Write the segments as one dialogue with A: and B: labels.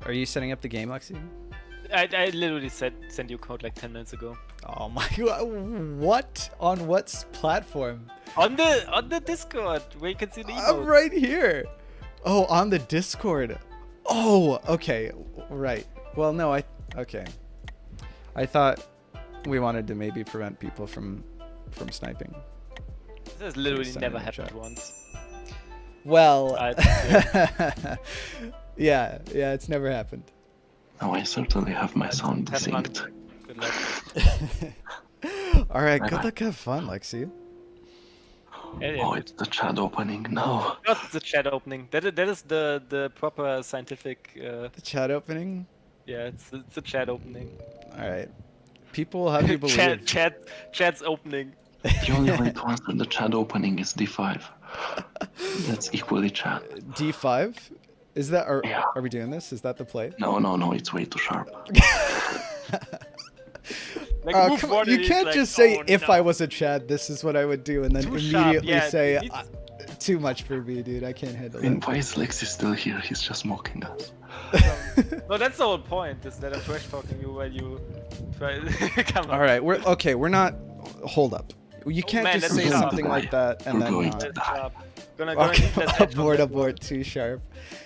A: Are you setting up the game, Lexi?
B: I literally sent you code like 10 minutes ago.
A: Oh my god, what? On what platform?
B: On the Discord, where you can see the emotes.
A: I'm right here. Oh, on the Discord. Oh, okay, right. Well, no, okay. I thought we wanted to maybe prevent people from sniping.
B: This has literally
A: Send
B: never
A: it in
B: happened
A: chat.
B: once.
A: Well,
B: Yeah.
A: yeah, it's never happened.
C: Now I certainly have my sound
B: Have fun.
C: desynced.
B: Good luck.
A: All right, good
C: Bye-bye.
A: luck, have fun, Lexi.
B: Yeah.
C: Oh, it's the chat opening. No.
B: Not the chat opening. That is the proper scientific.
A: The chat opening.
B: Yeah, it's the chat opening.
A: All right, people will have you believe.
B: Chat's opening.
C: The only way to answer the chat opening is D5. That's equally chat.
A: D5. Is that
C: Yeah.
A: are we doing this? Is that the play?
C: No, it's way too sharp.
B: Like, move
A: Come on,
B: forward
A: you
B: is
A: can't
B: like,
A: just say
B: oh,
A: if
B: no.
A: I was a Chad, this is what I would do, and then
B: Too sharp,
A: immediately
B: yeah,
A: say
B: it needs-
A: too much for me, dude. I can't handle
C: I mean,
A: it.
C: why is Lexi still here? He's just mocking us.
B: No, that's the whole point. Is that I'm trash talking you while you try. Come on.
A: All right, we're not. Hold up. You can't
B: man,
A: just
B: let's
A: say
B: stop.
A: something like that and
C: We're
A: then
C: going
A: not.
C: to
B: That's
C: die.
B: sharp. Gonna need less headphones
A: Abort,
B: than one.
A: too sharp.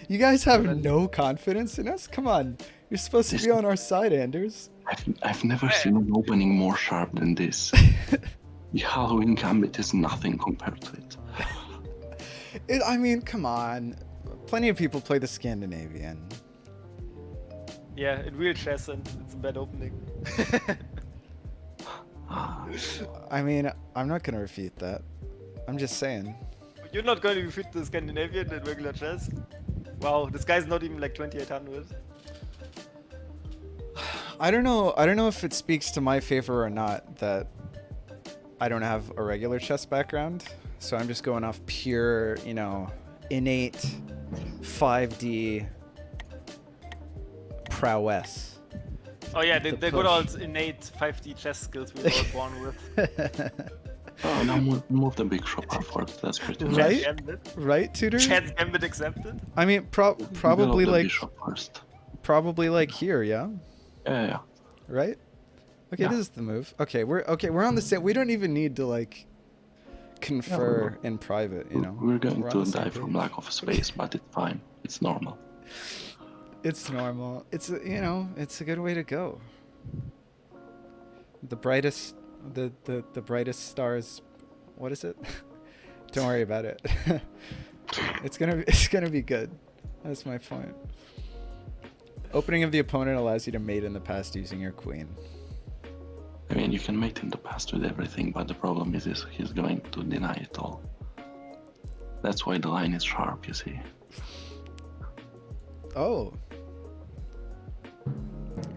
A: You guys have no confidence in us? Come on. You're supposed to be on our side, Anders.
C: I've never seen an opening more sharp than this. The Halloween Gambit is nothing compared to it.
A: I mean, come on. Plenty of people play the Scandinavian.
B: Yeah, in real chess, and it's a bad opening.
A: I mean, I'm not gonna refute that. I'm just saying.
B: You're not going to refute the Scandinavian in regular chess? Wow, this guy's not even like 2800.
A: I don't know if it speaks to my favor or not that I don't have a regular chess background. So I'm just going off pure, innate 5D prowess.
B: Oh yeah, the
A: The
B: good
A: push.
B: old innate 5D chess skills we were all born with.
C: Oh, now move the big shop upwards. That's pretty nice.
A: Right?
B: Gambit.
A: Right, Tudor?
B: Chat Gambit accepted?
A: I mean, probably
C: Develop the
A: like
C: bishop first.
A: here, yeah.
C: Yeah.
A: Right? Okay,
C: Yeah.
A: this is the move. Okay, we're on the same. We don't even need to like confer in private,
C: We're going
A: We're on
C: to
A: the same
C: die from
A: page.
C: lack of space, but it's fine. It's normal.
A: It's normal. It's it's a good way to go. The brightest the brightest stars. What is it? Don't worry about it. It's gonna be good. That's my point. Opening of the opponent allows you to mate in the past using your queen.
C: I mean, you can mate in the past with everything, but the problem is he's going to deny it all. That's why the line is sharp, you see.
A: Oh.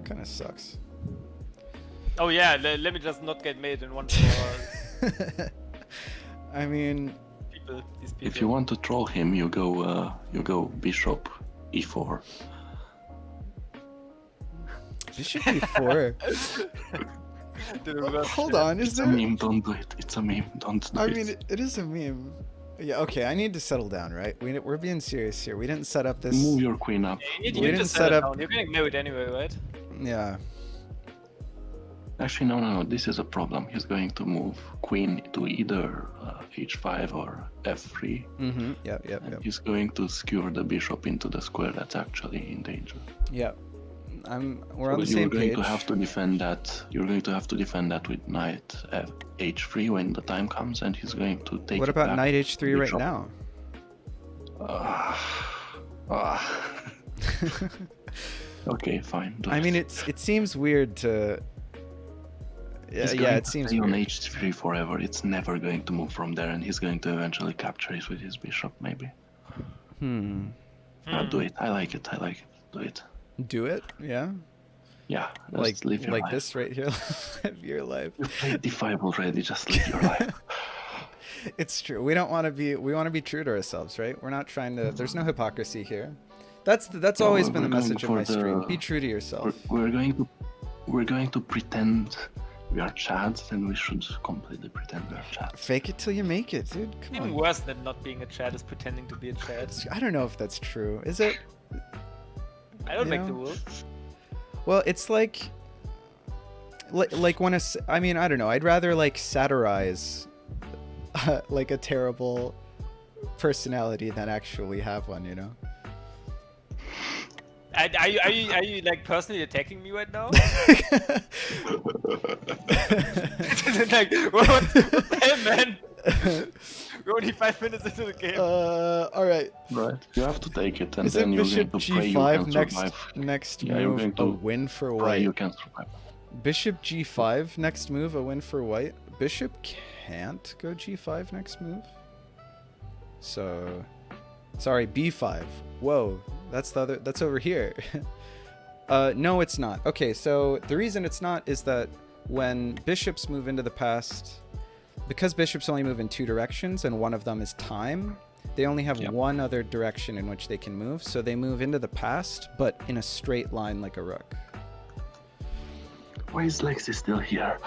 A: Kind of sucks.
B: Oh yeah, let me just not get made in one for
A: I mean,
B: these people.
C: If you want to troll him, you go bishop e4.
A: bishop e4.
B: The reverse
A: Hold
B: shit.
A: on, is
C: It's a
A: there?
C: meme, don't do it. It's a meme, don't do
A: I
C: it.
A: mean, it is a meme. Yeah, okay, I need to settle down, right? We're being serious here. We didn't set up this.
C: Move your queen up.
B: You need
A: We
B: to
A: didn't
B: set
A: set
B: it
A: up-
B: down. You're getting married anyway, right?
A: Yeah.
C: Actually, no. This is a problem. He's going to move queen to either h5 or f3.
A: Mm-hmm. Yep.
C: And he's going to skewer the bishop into the square that's actually in danger.
A: Yep. We're on the
C: So
A: same page.
C: You're going to have to defend that with knight h3 when the time comes, and he's going to take.
A: What
C: it
A: about
C: back
A: knight
C: to
A: h3 right
C: bishop.
A: now?
C: Okay, fine. do
A: I
C: it.
A: mean, it seems weird to. Yeah,
C: He's
A: yeah,
C: going
A: it
C: to
A: seems
C: stay on
A: weird.
C: h3 forever. It's never going to move from there, and he's going to eventually capture it with his bishop, maybe. Do it. I like it. Do it.
A: Do it? Yeah.
C: Yeah.
A: Like
C: Just live your life.
A: this right here. Live your life.
C: You played d5 already. Just live your life.
A: It's true. We don't want to be. We want to be true to ourselves, right? We're not trying to. There's no hypocrisy here. That's
C: No,
A: always been the
C: we're going
A: message of
C: for
A: my stream.
C: the-
A: Be true to yourself.
C: We're going to pretend we are Chads, and we should completely pretend we are Chads.
A: Fake it till you make it, dude. Come
B: Even
A: on.
B: worse than not being a Chad is pretending to be a Chad.
A: I don't know if that's true. Is it?
B: I don't
A: You
B: make
A: know?
B: the rules.
A: Well, it's like when I mean, I don't know. I'd rather like satirize like a terrible personality than actually have one, you know?
B: Are you like personally attacking me right now? Like, what the hell, man? We're only 5 minutes into the game.
A: All right.
C: Right. You have to take it, and
A: Isn't
C: then you're going
A: bishop
C: to pray you can
A: g5
C: survive.
A: next
C: Yeah, you're
A: move
C: going
A: a
C: to
A: win for
C: Pray
A: white?
C: you can survive.
A: Bishop g5 next move a win for white? Bishop can't go g5 next move. So, sorry, b5. Whoa, that's over here. No, it's not. Okay, so the reason it's not is that when bishops move into the past, because bishops only move in two directions and one of them is time, they only have one other direction in which they can move. So they move into the past, but in a straight line like a rook.
C: Why is Lexi still here?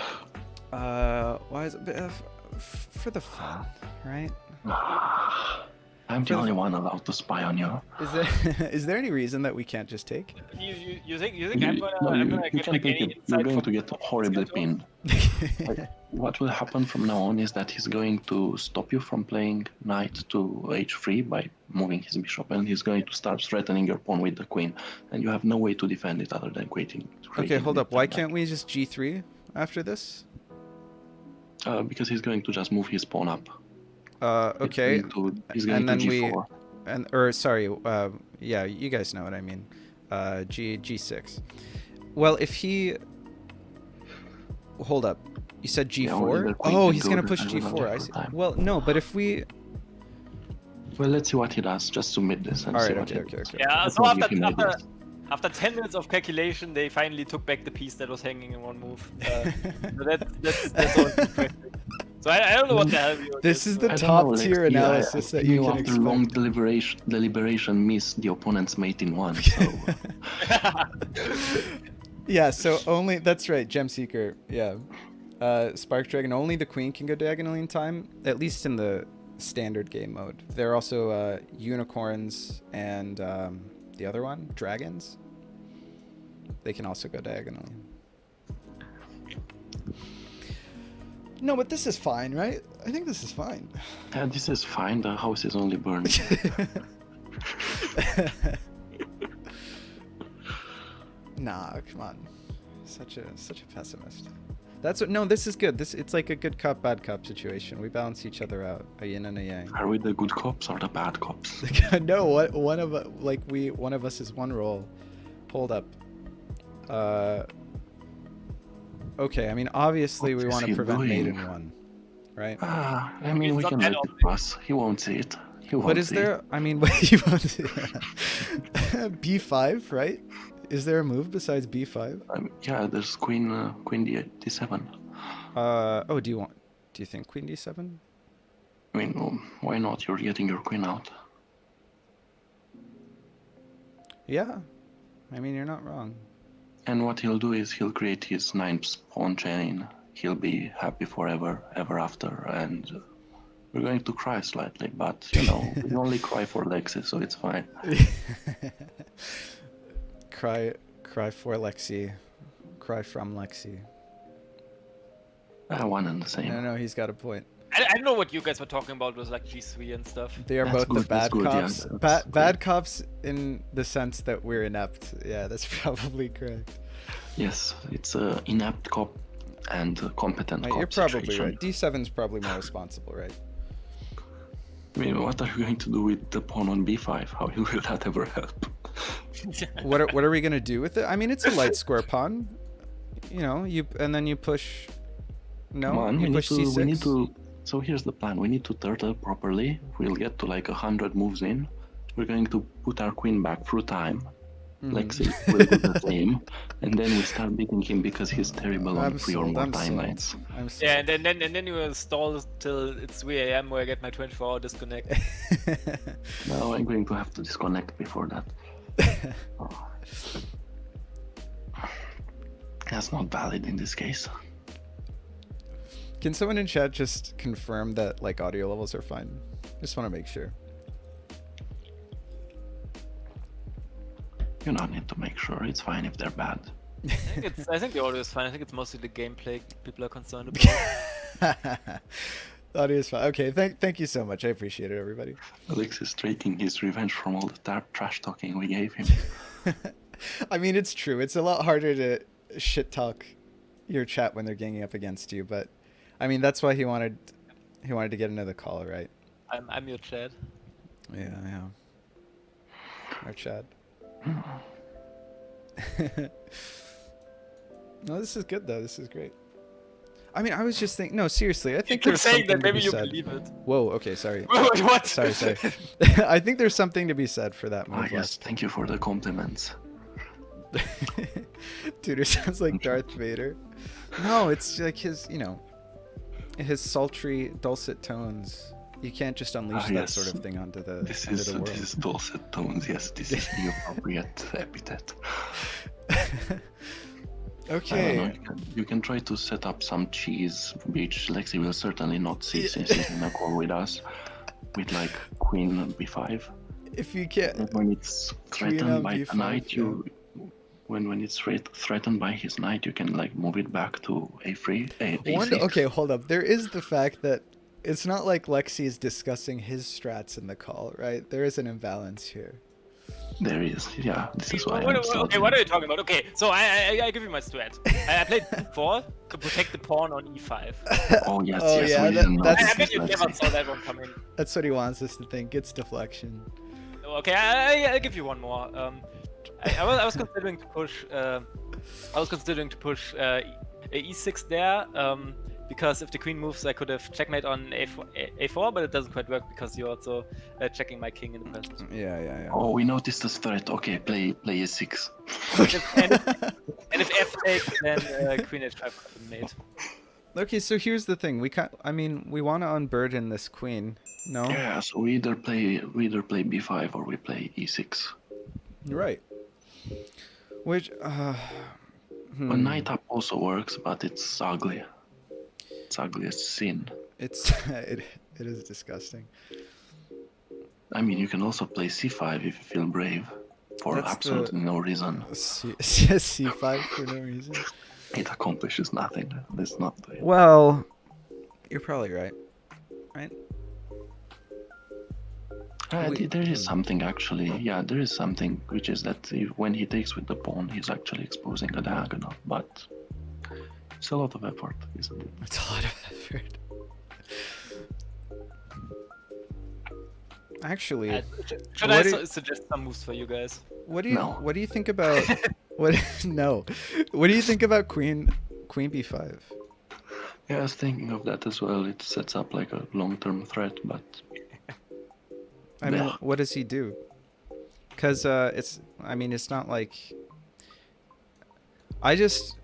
A: Why is it? For the fun, right?
C: I'm the only one allowed to spy on you.
A: Is there any reason that we can't just take?
B: You think I'm gonna
C: You
B: get
C: can
B: like
C: take
B: any
C: it. You're
B: insight
C: going
B: from
C: to get horribly pinned. Like, what will happen from now on is that he's going to stop you from playing knight to h3 by moving his bishop, and he's going to start threatening your pawn with the queen, and you have no way to defend it other than creating.
A: Okay, hold up. Why can't we just g3 after this?
C: Because he's going to just move his pawn up.
A: Okay.
C: He's going to g4.
A: Yeah, you guys know what I mean. G6. Well, if he... Hold up. You said g4? Oh, he's going to push g4. I see. Well, no, but if we...
C: Well, let's see what he does. Just submit this and see what he does.
B: Yeah, so after 10 minutes of calculation, they finally took back the piece that was hanging in one move. So that's all. So I don't know what the hell.
A: This is the top tier analysis that you can expect.
C: Long deliberation, miss the opponent's mate in one. So.
A: Yeah. So only that's right, Gemseeker. Yeah. Spark Dragon. Only the queen can go diagonally in time, at least in the standard game mode. There are also unicorns and the other one, dragons. They can also go diagonally. No, but this is fine, right? I think this is fine.
C: Yeah, this is fine. The house is only burning.
A: Nah, come on. Such a pessimist. That's what. No, this is good. It's like a good cop, bad cop situation. We balance each other out, a yin and a yang.
C: Are we the good cops or the bad cops?
A: No, one of us is one role. Hold up. Okay, I mean, obviously we want to prevent mate in one, right?
C: I mean, we can let it pass. He won't see it.
A: But is there? I mean, you won't see b5, right? Is there a move besides b5?
C: Yeah, there's queen d7.
A: Oh, do you think queen d7?
C: I mean, why not? You're getting your queen out.
A: Yeah, I mean, you're not wrong.
C: And what he'll do is he'll create his ninth pawn chain. He'll be happy forever, ever after, and we're going to cry slightly, but you know, we only cry for Lexi, so it's fine.
A: Cry for Lexi. Cry from Lexi.
C: One and the same.
A: No, he's got a point.
B: I don't know what you guys were talking about with like G3 and stuff.
A: They are
C: That's
A: both the bad cops.
C: Yeah,
A: bad cops in the sense that we're inept. Yeah, that's probably correct.
C: Yes, it's an inept cop and a competent cop.
A: You're probably
C: situation.
A: right. D7's probably more responsible, right?
C: I mean, what are you going to do with the pawn on b5? How will that ever help?
A: What are we gonna do with it? I mean, it's a light square pawn. You know, and then you push. No,
C: Come on,
A: you push c6.
C: We need to. So here's the plan. We need to turtle properly. We'll get to like 100 moves in. We're going to put our queen back through time. Lexi will do the same, and then we start beating him because he's terrible on 3 or more timelines.
B: Yeah, and then you will stall till it's 3 a.m. where I get my 24-hour disconnect.
C: No, I'm going to have to disconnect before that. Oh. That's not valid in this case.
A: Can someone in chat just confirm that like audio levels are fine? Just want to make sure.
C: You don't need to make sure. It's fine if they're bad.
B: I think the audio is fine. I think it's mostly the gameplay people are concerned about.
A: Audio is fine. Okay, thank you so much. I appreciate it, everybody.
C: Alex is taking his revenge from all the trash talking we gave him.
A: I mean, it's true. It's a lot harder to shit talk your chat when they're ganging up against you, but I mean, that's why he wanted to get another call, right?
B: I'm your chat.
A: Yeah. Our chat. No, this is good though. This is great. I mean, I was just thinking. No, seriously, I think
B: You're
A: there's
B: saying
A: something
B: that maybe
A: to be
B: you
A: said.
B: believe it.
A: Whoa. Okay. Sorry.
B: Wait, what?
A: Sorry. I think there's something to be said for that move.
C: Ah, yes, thank you for the compliments.
A: Tudor sounds like Darth Vader. No, it's like his, his sultry, dulcet tones. You can't just unleash that
C: yes.
A: sort of thing onto the
C: This
A: world.
C: is dulcet tones. Yes, this is the appropriate epithet.
A: Okay.
C: You can try to set up some cheese, which Lexi will certainly not see since he's in a call with us, with like Queen B5.
A: If you can't.
C: And when it's threatened by the knight, when it's threatened by his knight, you can like move it back to A3. A6.
A: Okay, hold up. There is the fact that it's not like Lexi is discussing his strats in the call, right? There is an imbalance here.
C: There is, yeah. This is why.
B: Okay, what are you talking about? Okay, so I give you my strat. I played e4 to protect the pawn on e5.
C: Oh yes,
A: Oh,
C: yes.
A: yeah,
C: We didn't know
A: that's-
C: this
B: I bet
C: is
B: you
C: Lexi.
B: never saw that one coming.
A: That's what he wants us to think. It's deflection.
B: Okay, I'll give you one more. I was considering to push. E6 there. Because if the queen moves, I could have checkmate on A4, but it doesn't quite work because you're also checking my king in the present.
A: Yeah.
C: Oh, we noticed this threat. Okay, play A6.
B: And if F takes, then queen H5 could have been made.
A: Okay, so here's the thing. We want to unburden this queen. No.
C: Yeah, so we either play B5 or we play E6.
A: Right. Which.
C: But knight up also works, but it's ugly. It's ugly as sin.
A: It is disgusting.
C: I mean, you can also play C5 if you feel brave, for
A: That's
C: absolutely no reason.
A: C5 for no reason.
C: It accomplishes nothing. That's not.
A: Well, you're probably right. Right?
C: There is something actually. Yeah, there is something, which is that when he takes with the pawn, he's actually exposing a diagonal. But it's a lot of effort, isn't it?
A: It's a lot of effort. Actually,
B: should I suggest some moves for you guys?
A: what do you
C: No.
A: what do you think about what? No, what do you think about Queen B5?
C: Yeah, I was thinking of that as well. It sets up like a long-term threat, but
A: I mean,
C: Yeah.
A: what does he do? Because it's not like I just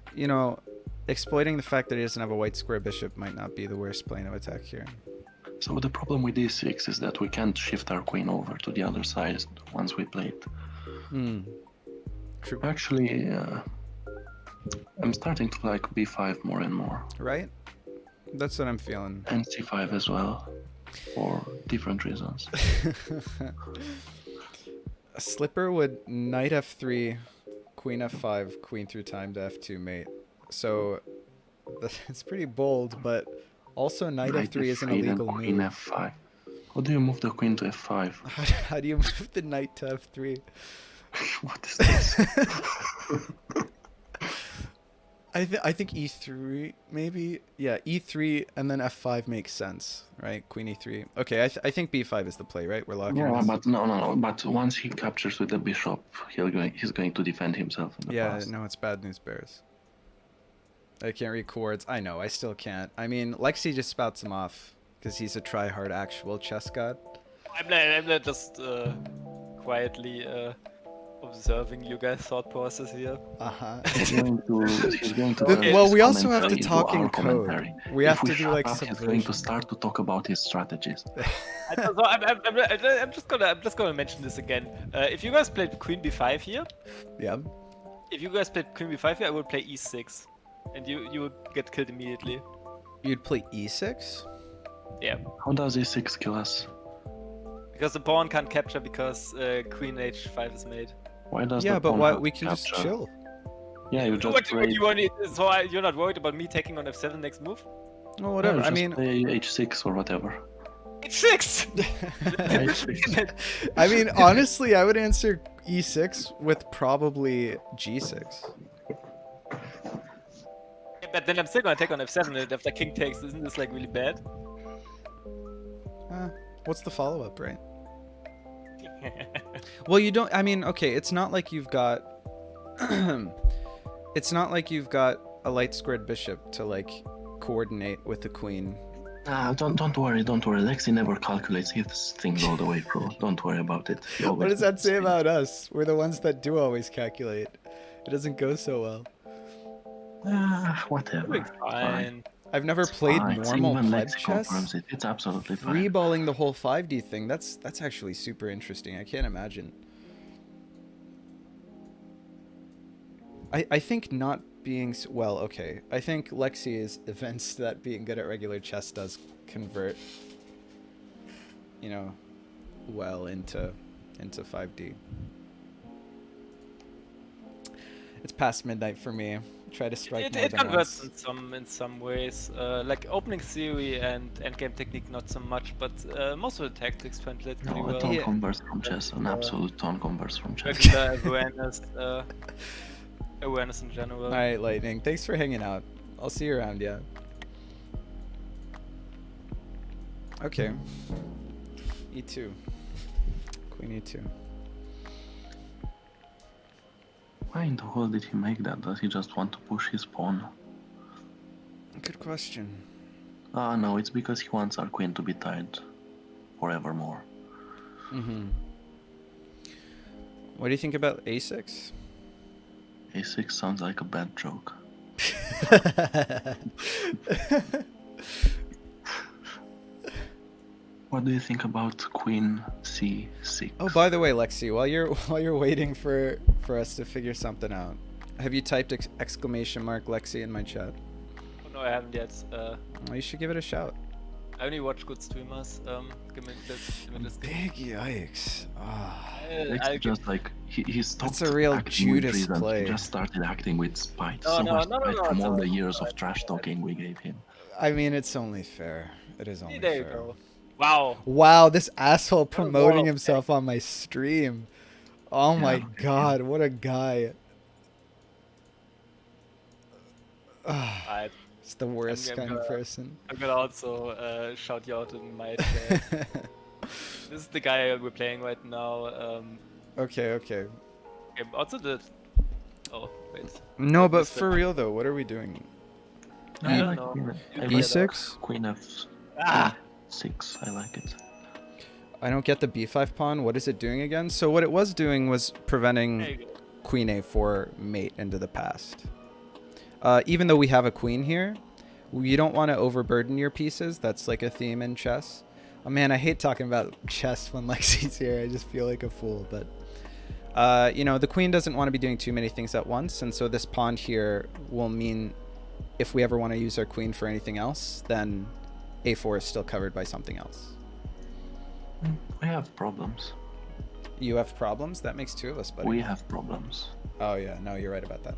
A: exploiting the fact that he doesn't have a white square bishop might not be the worst plane of attack here.
C: so the problem with E6 is that we can't shift our queen over to the other side once we play it.
A: True.
C: Actually, I'm starting to like B5 more and more,
A: Right? That's what I'm feeling.
C: and C5 as well, for different reasons.
A: A slipper would knight f3, queen f5, queen through time to f2 mate. So it's pretty bold, but also knight f3 is an
C: F3, then
A: illegal
C: queen
A: move.
C: F5. How do you move the queen to F5?
A: How do you move the knight to f3?
C: What is this?
A: I think e3 maybe. Yeah, e3 and then f5 makes sense, right? Queen e3. Okay, I think b5 is the play, right? We're locking
C: Yeah,
A: this.
C: but no. But once he captures with the bishop, he's going to defend himself in the
A: Yeah,
C: past.
A: no, it's bad news bears. I can't read chords. I know, I still can't. I mean, Lexi just spouts him off because he's a try-hard actual chess god.
B: I'm not just quietly observing you guys' thought process here.
C: He's going to
A: Well, we also have to
C: into
A: talk in
C: our
A: code.
C: commentary.
A: We have
C: If
A: to do
C: shut
A: like
C: up, He's going
A: subversion.
C: to start to talk about his strategies.
B: I'm just gonna mention this again. If you guys played Queen B5 here,
A: Yeah.
B: if you guys played Queen B5 here, I would play E6, and you would get killed immediately.
A: You'd play e6?
B: Yeah,
C: How does E6 kill us?
B: because the pawn can't capture because Queen H5 is made.
C: Why does
A: Yeah,
C: the
A: but
C: pawn
A: why
C: have
A: we can just
C: capture?
A: chill.
C: Yeah, you just
B: What
C: play.
B: do you want? So you're not worried about me taking on f7 next move?
A: Well,
C: Yeah,
A: whatever.
C: you
A: I
C: just
A: mean,
C: play h6 or whatever.
B: h6.
C: Yeah, h6.
A: I mean, honestly, I would answer e6 with probably g6.
B: But then I'm still gonna take on f7, and if the king takes, isn't this like really bad?
A: What's the follow-up, right? Well, you don't. I mean, okay, it's not like you've got. It's not like you've got a light squared bishop to like coordinate with the queen.
C: Don't worry. Lexi never calculates his things all the way through. Don't worry about it. He
A: What
C: always
A: does that
C: makes
A: say
C: mistakes.
A: about us? We're the ones that do always calculate. It doesn't go so well.
C: Whatever.
B: Doing fine.
A: I've never
C: It's
A: played
C: fine.
A: normal
C: Even
A: pleb
C: Lexi
A: chess.
C: confirms it. It's absolutely fine.
A: Free-balling the whole 5D thing. That's actually super interesting. I can't imagine. I think not being well. Okay, I think Lexi is evinced that being good at regular chess does convert, you know, well into 5D. It's past midnight for me. Try to strike more
B: It
A: than
B: converts
A: once.
B: in some ways. Like opening theory and endgame technique, not so much, but most of the tactics translate pretty
C: No, a
B: well.
C: ton
A: Yeah.
C: converts from chess. An absolute ton converts from chess.
B: Regular awareness in general.
A: All right, Lightning. Thanks for hanging out. I'll see you around. Yeah. Okay. E2. Queen E2.
C: Why in the world did he make that? Does he just want to push his pawn?
A: Good question.
C: No, it's because he wants our queen to be tied forevermore.
A: Mm-hmm. What do you think about A6?
C: A6 sounds like a bad joke. What do you think about queen C6?
A: Oh, by the way, Lexi, while you're waiting for us to figure something out, have you typed exclamation mark Lexi in my chat?
B: Oh, no, I haven't yet.
A: Well, you should give it a shout.
B: I only watch good streamers. Give me this.
A: Big yikes. Ah.
C: Lexi just like he stopped.
A: That's a real
C: acting with
A: Judas
C: reason.
A: play.
C: He just started acting with spite.
B: No,
C: So
B: no,
C: much
B: no, no,
C: spite
B: no,
C: from
B: it's
C: all the
B: alright.
C: years of trash talking we gave him.
A: I mean, it's only fair. It is only
B: There you
A: fair.
B: go. Wow.
A: Wow, this asshole promoting
B: of
A: himself on my stream. Oh my
C: look at
A: god, what a guy. Ah,
B: Alright.
A: it's the worst
B: I'm
A: kind of
B: gonna-
A: person.
B: I'm gonna also shout you out in my chat. This is the guy we're playing right now.
A: Okay.
B: Okay, also the. Oh wait.
A: No, but
B: Missed it.
A: for real though, what are we doing?
B: I don't
C: like
B: know.
C: I like
A: E6?
C: Queen F6.
B: Ah!
C: I like it.
A: I don't get the b5 pawn. What is it doing again? So what it was doing was
B: There
A: preventing
B: you go.
A: queen a4 mate into the past. Even though we have a queen here, you don't want to overburden your pieces. That's like a theme in chess. Oh man, I hate talking about chess when Lexi's here. I just feel like a fool. But, you know, the queen doesn't want to be doing too many things at once. And so this pawn here will mean if we ever want to use our queen for anything else, then a4 is still covered by something else.
C: We have problems.
A: You have problems? That makes two of us, buddy.
C: We have problems.
A: Oh yeah, no, you're right about that.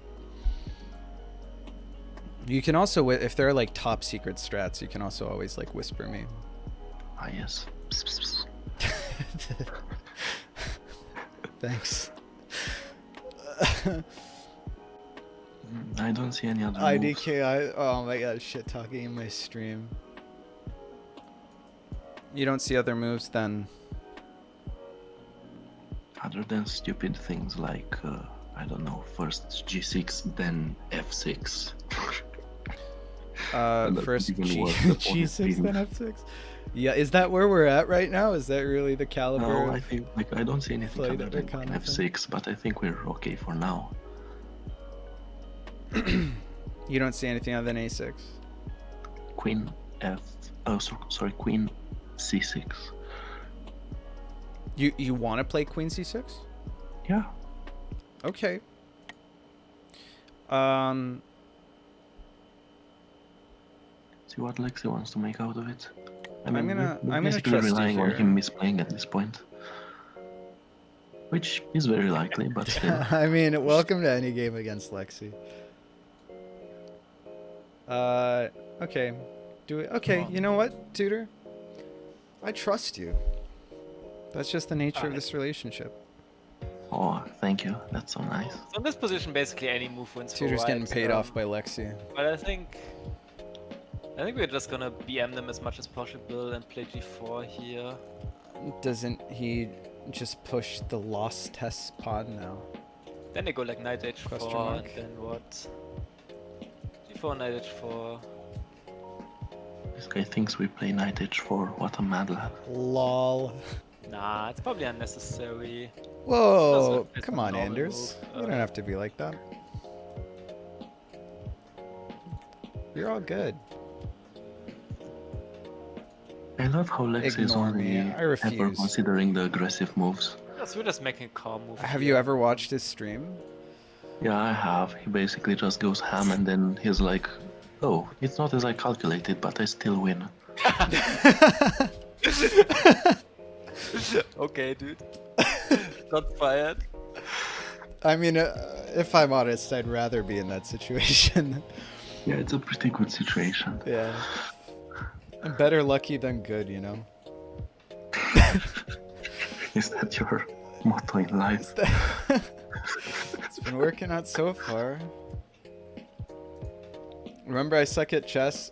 A: You can also, if there are like top secret strats, you can also always like whisper me.
C: Ah, yes. Psst, psst, psst.
A: Thanks.
C: I don't see any other moves.
A: IDKI, oh my god, shit talking in my stream. You don't see other moves then?
C: Other than stupid things like, I don't know, first G6, then F6. And that's
A: First
C: even worse, the pawn is
A: G6 then
C: being-
A: F6? Yeah, is that where we're at right now? Is that really the caliber
C: No, I
A: of...
C: think I don't see anything
A: played
C: other
A: other
C: than Queen
A: kind of
C: F6, but I think we're okay for now.
A: You don't see anything other than A6?
C: Queen F. Oh, sorry, Queen C6.
A: You want to play Queen C6?
C: Yeah.
A: Okay.
C: See what Lexi wants to make out of it.
A: I'm gonna
C: we're basically
A: trust you
C: relying on
A: here.
C: him misplaying at this point. which is very likely, but still.
A: I mean, welcome to any game against Lexi. Okay. Okay, you know what, Tudor? I trust you. That's just the nature of this relationship.
C: Oh, thank you. That's so nice.
B: So in this position, basically any move wins for
A: Tudor's
B: white.
A: getting paid off by Lexi.
B: But I think we're just gonna BM them as much as possible and play G4 here.
A: Doesn't he just push the lost test pawn now?
B: Then they go like knight h4
A: Question mark.
B: and then what? G4, knight h4.
C: This guy thinks we play knight h4. What a mad lad.
A: Lol.
B: Nah, it's probably unnecessary.
A: Whoa,
B: That's
A: come
B: a
A: on,
B: normal
A: Anders.
B: move.
A: You don't have to be like that. You're all good.
C: I love how Lex is
A: Ignore me,
C: only
A: I
C: ever
A: refuse.
C: considering the aggressive moves.
B: We're just making a calm move.
A: Have
B: here.
A: you ever watched his stream?
C: Yeah, I have. He basically just goes ham and then he's like, oh, it's not as I calculated, but I still win.
B: Okay, dude. Got fired.
A: I mean, if I'm honest, I'd rather be in that situation.
C: Yeah, it's a pretty good situation.
A: Yeah. Better lucky than good, you know?
C: Is that your motto in life?
A: It's been working out so far. Remember, I suck at chess.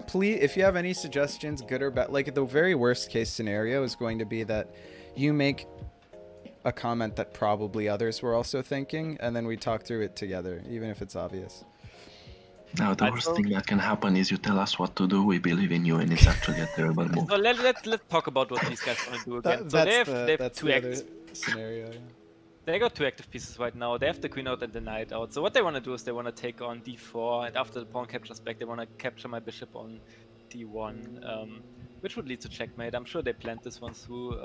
A: Please, if you have any suggestions, good or bad, like the very worst case scenario is going to be that you make a comment that probably others were also thinking, and then we talk through it together, even if it's obvious.
C: Now, the worst thing that can happen is you tell us what to do, we believe in you, and it's actually a terrible move.
B: So let's talk about what these guys want to do again. So they have
A: That's
B: two
A: the other
B: active.
A: scenario. Yeah.
B: They got two active pieces right now. They have the queen out and the knight out. So what they want to do is they want to take on d4, and after the pawn captures back, they want to capture my bishop on d1, which would lead to checkmate. I'm sure they planned this one through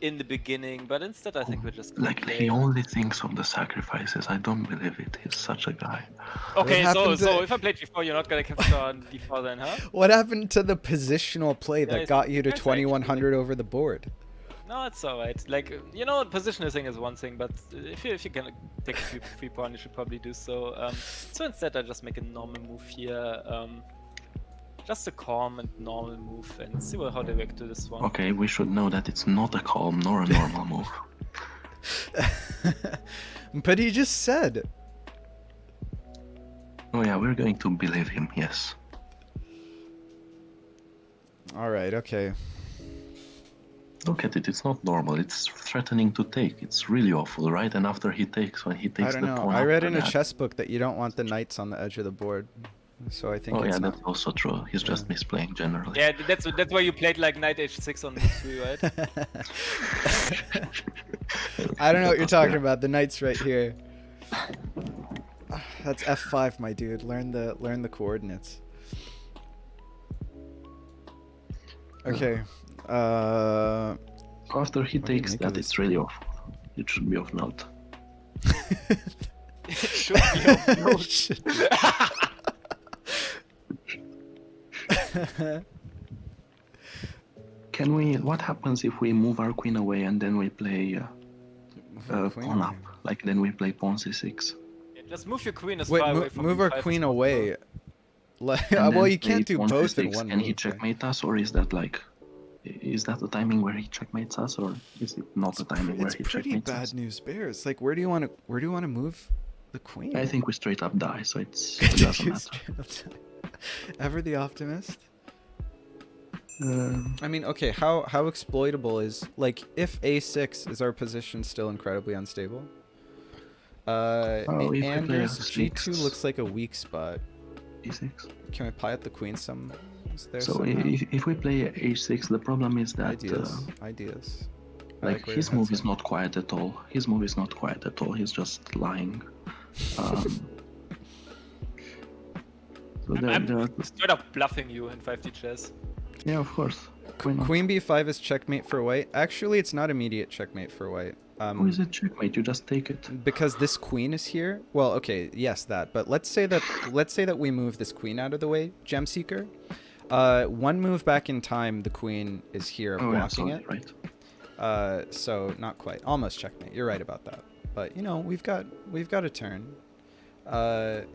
B: in the beginning, but instead I think we're just gonna
C: Like,
B: play.
C: he only thinks of the sacrifices. I don't believe it. He's such a guy.
B: Okay,
A: What
B: so
A: happened to-
B: if I play g4, you're not gonna capture on d4 then, huh?
A: What happened to the positional play that
B: Guys-
A: got you to
B: guys are
A: 2100 over the board?
B: No, it's alright. Like, you know, positioning is one thing, but if you can take a free pawn, you should probably do so. So instead, I just make a normal move here. Just a calm and normal move, and see how they react to this one.
C: Okay, we should know that it's not a calm nor a normal move.
A: But he just said.
C: Oh yeah, we're going to believe him, yes.
A: Alright, okay.
C: Look at it, it's not normal, it's threatening to take. It's really awful, right? And after he takes, when he
A: I
C: takes
A: don't
C: the
A: know.
C: pawn
A: I read
C: after
A: in a
C: that-
A: chess book that you don't want the knights on the edge of the board. So I think
C: Oh
A: it's
C: yeah,
A: not.
C: that's also true. He's just misplaying generally.
B: Yeah, that's why you played like knight h6 on d3, right?
A: I don't know what you're talking about. The knight's right here. That's f5, my dude. Learn the coordinates. Okay.
C: After he
A: What do you
C: takes
A: make of
C: that,
A: this?
C: it's really awful. It should be of note.
B: It should be of note.
C: Can we? What happens if we move our queen away and then we play
A: Queen
C: pawn
A: away.
C: up? Like then we play pawn c6.
B: Just move your queen as
A: Wait,
B: far away from
A: move our
B: b5 as
A: queen
B: possible.
A: away. Like,
C: And
A: well,
C: then
A: you can't
C: play
A: do
C: pawn
A: both in
C: c6.
A: one
C: Can he
A: move, right?
C: checkmate us, or is that like? Is that the timing where he checkmates us, or is it not the timing where
A: It's
C: he
A: pretty
C: checkmates
A: bad
C: us?
A: news bears. Like, where do you want to move the queen?
C: I think we straight up die, so it doesn't matter.
A: Ever the optimist?
C: Um,
A: I mean, okay, how exploitable is, like, if a6 is our position still incredibly unstable?
C: if we play
A: Anders,
C: f6.
A: g2 looks like a weak spot.
C: e6.
A: Can we pie out the queen some? Is there
C: So
A: somehow?
C: if we play h6, the problem is that
A: Ideas. I
C: like
A: where
C: his
A: your
C: move
A: head's
C: is not quiet at all. His move is not quiet at all. He's just lying. So there are,
B: I'm straight up bluffing you in 5D chess.
C: yeah, of course. Why not?
A: Queen b5 is checkmate for white. Actually, it's not immediate checkmate for white.
C: How is it checkmate? You just take it.
A: Because this queen is here. Well, okay, yes, that. But let's say that we move this queen out of the way, Gem Seeker. One move back in time, the queen is here
C: Oh,
A: blocking
C: absolutely
A: it. So not quite. Almost checkmate. You're right about that. But you know, we've got a turn. I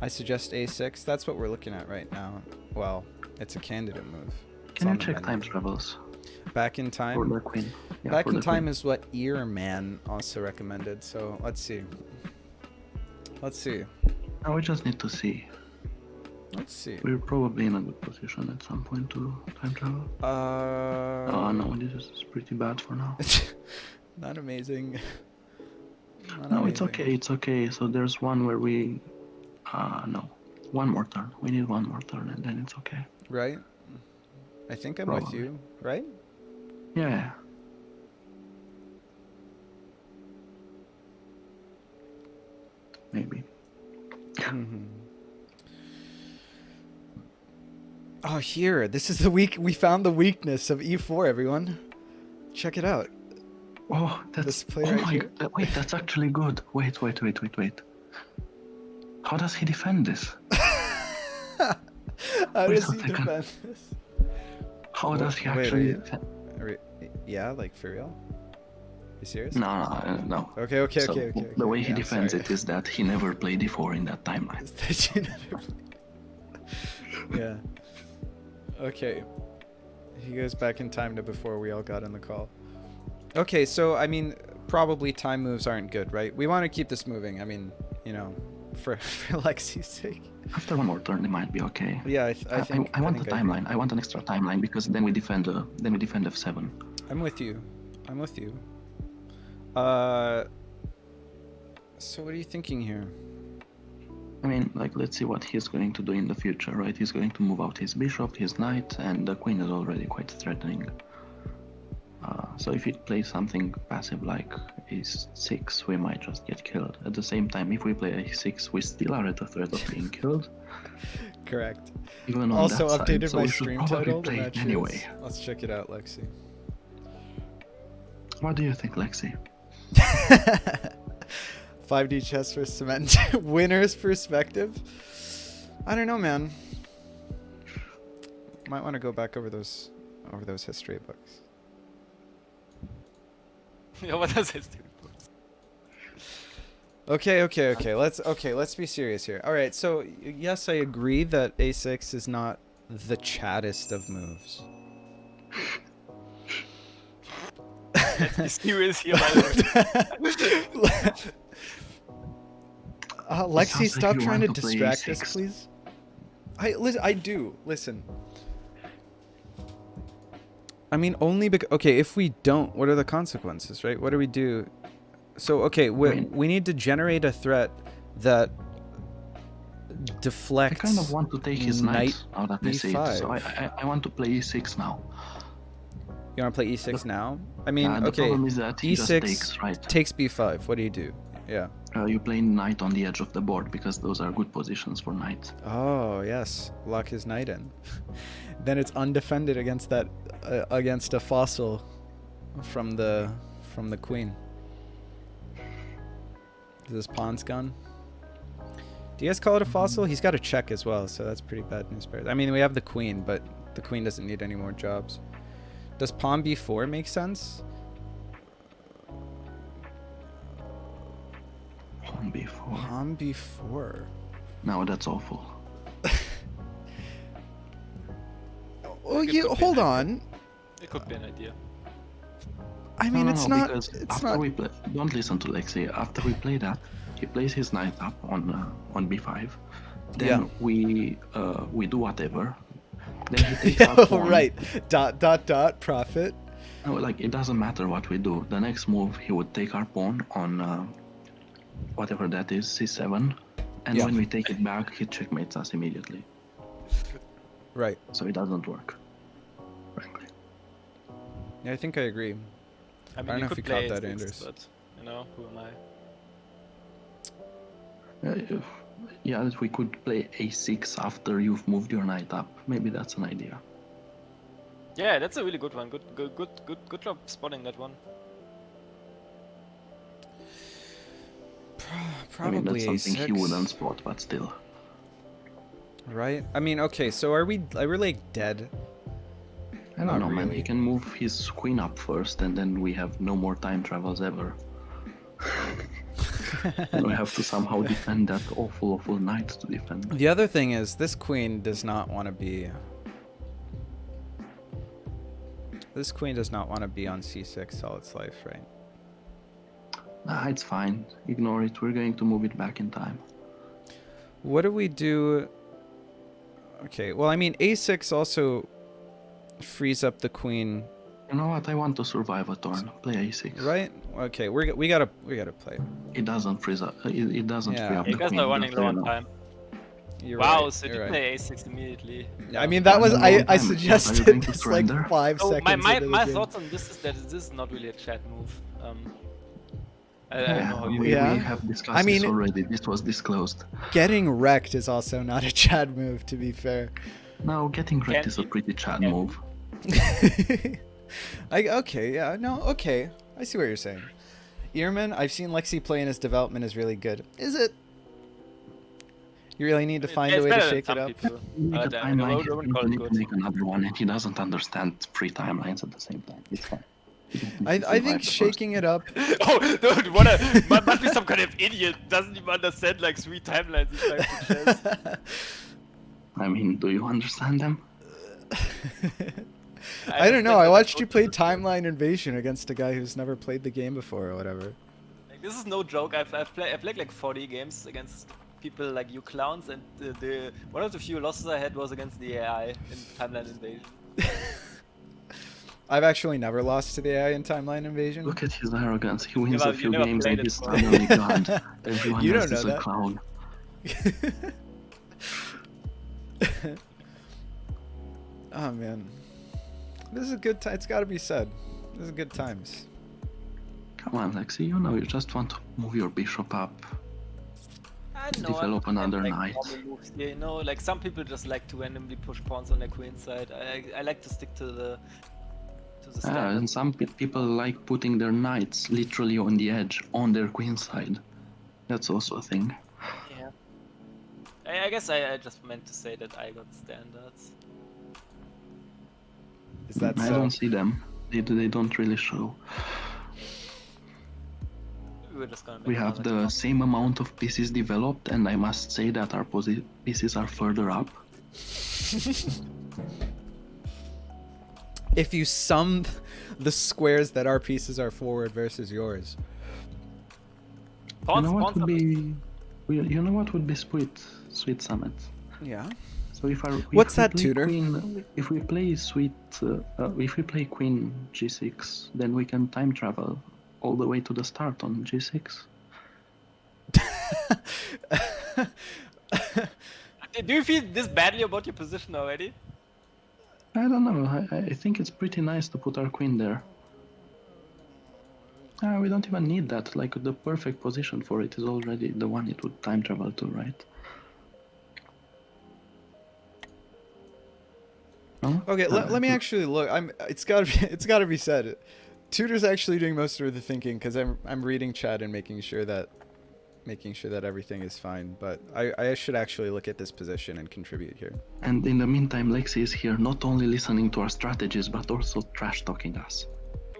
A: suggest a6. That's what we're looking at right now. Well, it's a candidate move. It's
C: Can you
A: on the
C: check
A: menu.
C: time travels
A: Back in
C: for
A: time?
C: the queen? Yeah,
A: Back
C: for
A: in
C: the
A: time
C: queen.
A: is what Earman also recommended. So let's see. Let's see.
C: Now we just need to see.
A: Let's see.
C: We're probably in a good position at some point to time travel. Oh no, this is pretty bad for now.
A: Not amazing. Not
C: No, it's
A: amazing.
C: okay, it's okay. So there's one where we... no. One more turn. We need one more turn and then it's okay.
A: Right? I think I'm with
C: Probably.
A: you, right?
C: Yeah. Maybe.
A: Mm-hmm. Oh, here. This is the we found the weakness of e4, everyone. Check it out.
C: Oh, that's...
A: This play
C: oh
A: right
C: my...
A: here.
C: Wait, that's actually good. Wait. How does he defend this?
A: How
C: Wait
A: does
C: a
A: he
C: second.
A: defend this?
C: How does he
A: Wait,
C: actually...
A: yeah, like for real? You serious?
C: No.
A: Okay.
C: So the way he
A: Yeah,
C: defends
A: sorry.
C: it is that he never played d4 in that timeline.
A: Is that you never played? Yeah. Okay. He goes back in time to before we all got in the call. Okay, so I mean, probably time moves aren't good, right? We want to keep this moving. I mean, you know, for Lexi's sake.
C: After one more turn, it might be okay.
A: Yeah, I think
C: I want
A: think
C: the
A: I agree.
C: timeline. I want an extra timeline because then we defend f7.
A: I'm with you. So what are you thinking here?
C: I mean, like, let's see what he's going to do in the future, right? He's going to move out his bishop, his knight, and the queen is already quite threatening. So if he plays something passive like a6, we might just get killed. At the same time, if we play a6, we still are at the threat of being killed.
A: Correct.
C: Even on
A: Also
C: that side,
A: updated
C: so
A: my
C: we should
A: stream
C: probably
A: title. The
C: play
A: match
C: it anyway.
A: is... Let's check it out, Lexi.
C: What do you think, Lexi?
A: 5D chess for cement. Winner's perspective. I don't know, man. Might want to go back over those history books.
B: Yeah, what does this do?
A: Okay. Let's be serious here. All right. So yes, I agree that a6 is not the chattest of moves.
B: Let's be serious here. by the way.
A: Lexi,
C: sounds like
A: stop
C: you
A: trying to
C: want to play
A: distract us,
C: A6.
A: please. I do. Listen. I mean, only because... Okay, if we don't, what are the consequences, right? What do we do? So, okay, we need to generate a threat that deflects...
C: I kind of want to take his knight out of
A: e5.
C: e8, so I want to play e6 now.
A: You want to play e6 now? I mean,
C: The
A: okay,
C: problem is that he just
A: e6
C: takes, right?
A: takes b5. What do you do? Yeah.
C: You play knight on the edge of the board because those are good positions for knights.
A: Oh, yes. Lock his knight in. Then it's undefended against that against a fossil from the queen. Is this pawn's gone? Do you guys call it a fossil? He's got a check as well, so that's pretty bad news bears. I mean, we have the queen, but the queen doesn't need any more jobs. Does pawn b4 make sense?
C: Pawn b4.
A: Pawn b4.
C: No, that's awful.
A: Oh,
B: It
A: you
B: could be
A: hold
B: an
A: on.
B: It could be an idea.
A: I mean, it's not.
C: Because
A: It's
C: after
A: not.
C: we play, don't listen to Lexi. After we play that, he plays his knight up on b5. Then
A: Yeah.
C: we do whatever. Then he takes
A: Yeah,
C: our pawn.
A: right. ... Profit.
C: No, like, it doesn't matter what we do. The next move, he would take our pawn on whatever that is, c7, and
A: Yeah.
C: when we take it back, he checkmates us immediately.
A: Right.
C: So it doesn't work, frankly.
A: Yeah, I think I agree.
B: I mean,
A: don't
B: you
A: know if
B: could
A: you
B: play
A: caught that,
B: A6,
A: Anders.
B: but you know, who am I?
C: Yeah, if we could play a6 after you've moved your knight up. Maybe that's an idea.
B: Yeah, that's a really good one. Good job spotting that one.
A: Probably
C: I mean, that's something he
A: a6.
C: wouldn't spot, but still.
A: Right? I mean, okay, so are we like dead?
C: I I don't
A: Not
C: know, man. He
A: really.
C: can move his queen up first, and then we have no more time travels ever. And we have to somehow defend that awful knight to defend.
A: The other thing is, this queen does not want to be... This queen does not want to be on c6 all its life, right?
C: Nah, it's fine. Ignore it. We're going to move it back in time.
A: What do we do? Okay, well, I mean, a6 also frees up the queen,
C: You know what? I want to survive a turn. Play a6.
A: right? Okay, we gotta play.
C: It doesn't freeze up. It doesn't
A: Yeah.
C: free up
B: You
C: the
B: guys
C: queen.
B: are running
C: just
B: low
C: so
B: on
C: you know.
B: time.
A: You're
B: Wow,
A: right,
B: so
A: you're
B: you
A: right.
B: play a6 immediately.
A: I mean, that was
C: Long
A: I
C: time. Are you
A: suggested
C: going to
A: this like
C: surrender?
A: 5
B: So
A: seconds.
B: my
A: into the game.
B: thoughts on this is that this is not really a chat move. I don't know how you
C: we
A: Yeah.
C: have discussed
A: I mean,
C: this already. This was disclosed.
A: Getting wrecked is also not a Chad move, to be fair.
C: No, getting wrecked
B: Can
C: is a
B: you-
C: pretty Chad
B: can
C: move.
A: Okay, yeah, no, okay. I see what you're saying. Earman, I've seen Lexi play and his development is really good. Is it? You really need to find a
B: It's
A: way to
B: better than
A: shake it
B: some
A: up.
B: people.
C: Make a
B: I
C: timeline.
B: wouldn't
C: He's
B: call
C: going
B: it
C: to
B: good.
C: make another one, and he doesn't understand 3 timelines at the same time. It's fine. He just needs to
A: I
C: survive
A: think
C: the first.
A: shaking it up.
B: Oh, dude, must be some kind of idiot. Doesn't even understand like 3 timelines in time to chess.
C: I mean, do you understand them?
A: I don't know. I watched you play Timeline Invasion against a guy who's never played the game before or whatever.
B: Like, this is no joke. I've played like 40 games against people like you clowns, and the one of the few losses I had was against the AI in Timeline Invasion.
A: I've actually never lost to the AI in Timeline Invasion.
C: Look at his arrogance. He wins
B: never-
C: a
B: you
C: few
B: never
C: games
B: played
C: and
B: it
C: he's
B: before.
C: suddenly God. Everyone
A: You
C: else
A: don't know
C: is a
A: that.
C: clown.
A: Oh man, this is a good time. It's got to be said. This is good times.
C: Come on, Lexi. You know you just want to move your bishop up.
B: I don't know.
C: Develop another
B: like
C: knight.
B: normal moves here, you know, like some people just like to randomly push pawns on their queen side. I like to stick to the
C: Yeah,
B: standard.
C: and some people like putting their knights literally on the edge, on their queen side. That's also a thing.
B: Yeah. I guess I just meant to say that I got standards.
A: Is that
C: I
A: so?
C: don't see them. They don't really show.
B: We were just gonna make
C: We have
B: another
C: the same amount of pieces developed, and I must say that our pieces are further up.
A: If you sum the squares that our pieces are forward versus yours.
B: Pawns,
C: you know what
B: pawns
C: would
B: are-
C: be? You know what would be sweet Summit.
A: Yeah.
C: So if
A: What's
C: we
A: that,
C: play
A: Tudor?
C: If we play if we play Queen G6, then we can time travel all the way to the start on G6.
B: Do you feel this badly about your position already?
C: I don't know. I think it's pretty nice to put our queen there. We don't even need that. Like the perfect position for it is already the one it would time travel to, right? No?
A: Okay, let me actually look. It's gotta be said. Tudor's actually doing most of the thinking because I'm reading chat and making sure that everything is fine. But I should actually look at this position and contribute here.
C: And in the meantime, Lexi is here not only listening to our strategies, but also trash talking us.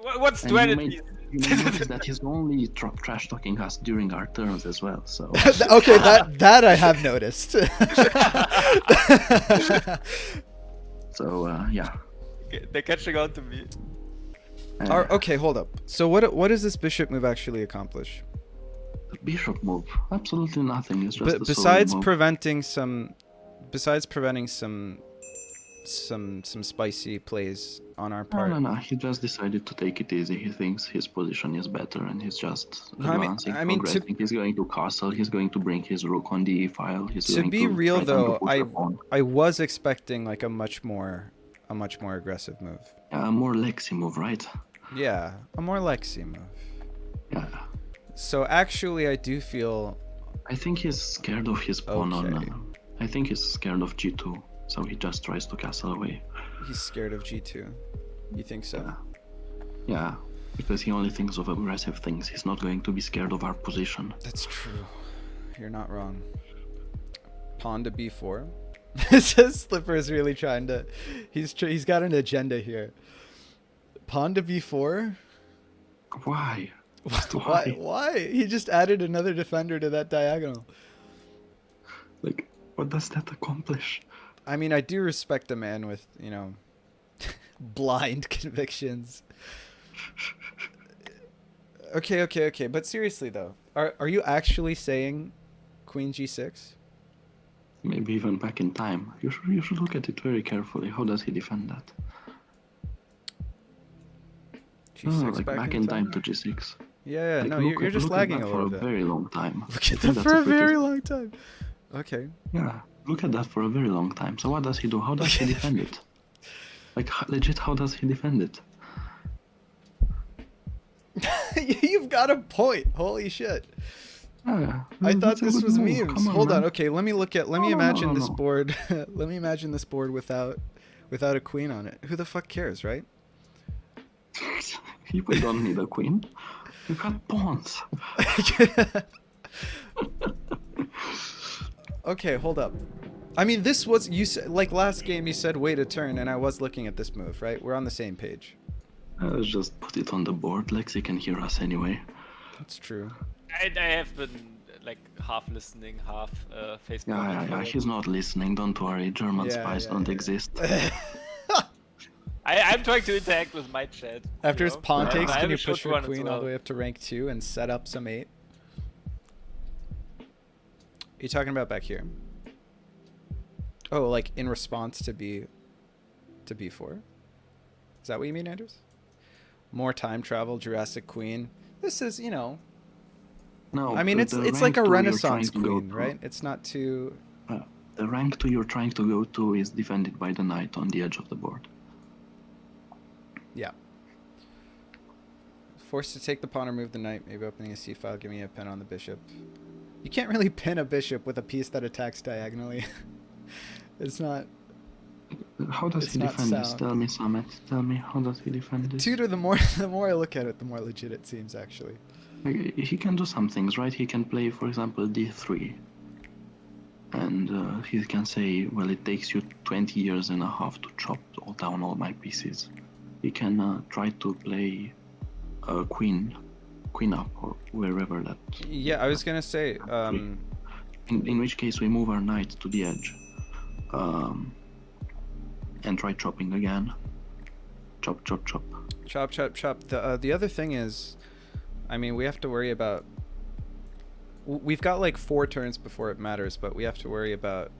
B: What
C: And
B: strategy?
C: you may notice that he's only trash talking us during our turns as well. So
A: Okay, that I have noticed.
C: yeah.
B: They're catching on to me.
A: Okay, hold up. So what does this bishop move actually accomplish?
C: The bishop move, absolutely nothing. It's just a
A: Besides
C: solo move.
A: preventing some spicy plays on our part.
C: No. He just decided to take it easy. He thinks his position is better, and he's just advancing, progressing. He's going to castle. He's going to bring his rook on the e-file. He's
A: To
C: going
A: be real
C: try to
A: though,
C: push the pawn.
A: I was expecting like a much more aggressive move.
C: Yeah, a more Lexi move, right?
A: Yeah, a more Lexi move.
C: Yeah.
A: So actually, I do feel.
C: I think he's scared of his pawn
A: Okay.
C: on. I think he's scared of g2, so he just tries to castle away.
A: He's scared of g2. You think so?
C: Yeah, because he only thinks of aggressive things. He's not going to be scared of our position.
A: That's true. You're not wrong. Pawn to b4. Says Slipper is really trying to. He's got an agenda here. Pawn to b4.
C: Why?
A: Why? He just added another defender to that diagonal.
C: Like, what does that accomplish?
A: I mean, I do respect a man with, you know, blind convictions. Okay. But seriously though, are you actually saying Queen G6?
C: Maybe even back in time. You should look at it very carefully. How does he defend that?
A: G6
C: like back in time to G6.
A: Yeah,
C: Like,
A: no, you're just lagging a little bit.
C: For a very long time.
A: Look at that for a very long time. Okay.
C: Yeah, look at that for a very long time. So what does he do? How does he defend it? Like, legit, how does he defend it?
A: You've got a point. Holy shit.
C: Yeah,
A: I thought
C: that's a
A: this
C: good
A: was
C: move.
A: memes.
C: Come
A: Hold on.
C: man.
A: Okay, let me
C: No,
A: imagine this
C: no.
A: board. Let me imagine this board without a queen on it. Who the fuck cares, right?
C: You don't need a queen. You got pawns.
A: Okay, hold up. I mean, this was you said like last game. You said wait a turn, and I was looking at this move. Right, we're on the same page.
C: Let's just put it on the board. Lexi can hear us anyway.
A: That's true.
B: I have been like half listening, half Facebook.
C: Yeah. He's not listening. Don't worry. German spies don't exist.
B: I'm trying to interact with my chat.
A: After
B: you
A: his
B: know?
A: pawn
B: I
A: takes,
B: have
A: can
B: a
A: you
B: short
A: push your
B: run as
A: queen all
B: well.
A: the way up to rank 2 and set up some 8? You talking about back here? Oh, like in response to b4? Is that what you mean, Anders? More time travel, Jurassic Queen. This is, you know.
C: No,
A: I mean, it's
C: rank
A: like a
C: 2 you're
A: Renaissance
C: trying to go
A: queen,
C: to-
A: right? It's not too.
C: The rank 2 you're trying to go to is defended by the knight on the edge of the board.
A: Yeah. Forced to take the pawn or move the knight. Maybe opening a c file, give me a pin on the bishop. You can't really pin a bishop with a piece that attacks diagonally. It's not.
C: How does
A: It's
C: he
A: not
C: defend this?
A: sound.
C: Tell me, Samet. Tell me, how does he defend this?
A: Tudor, the more I look at it, the more legit it seems, actually.
C: Like, he can do some things, right? He can play, for example, d3. And he can say, well, it takes you 20 years and a half to chop down all my pieces. He can try to play queen up, or wherever that...
A: Yeah, I was gonna say.
C: In which case we move our knight to the edge. And try chopping again. Chop, chop, chop.
A: Chop, chop, chop. The other thing is, I mean, we have to worry about. We've got like 4 turns before it matters, but we have to worry about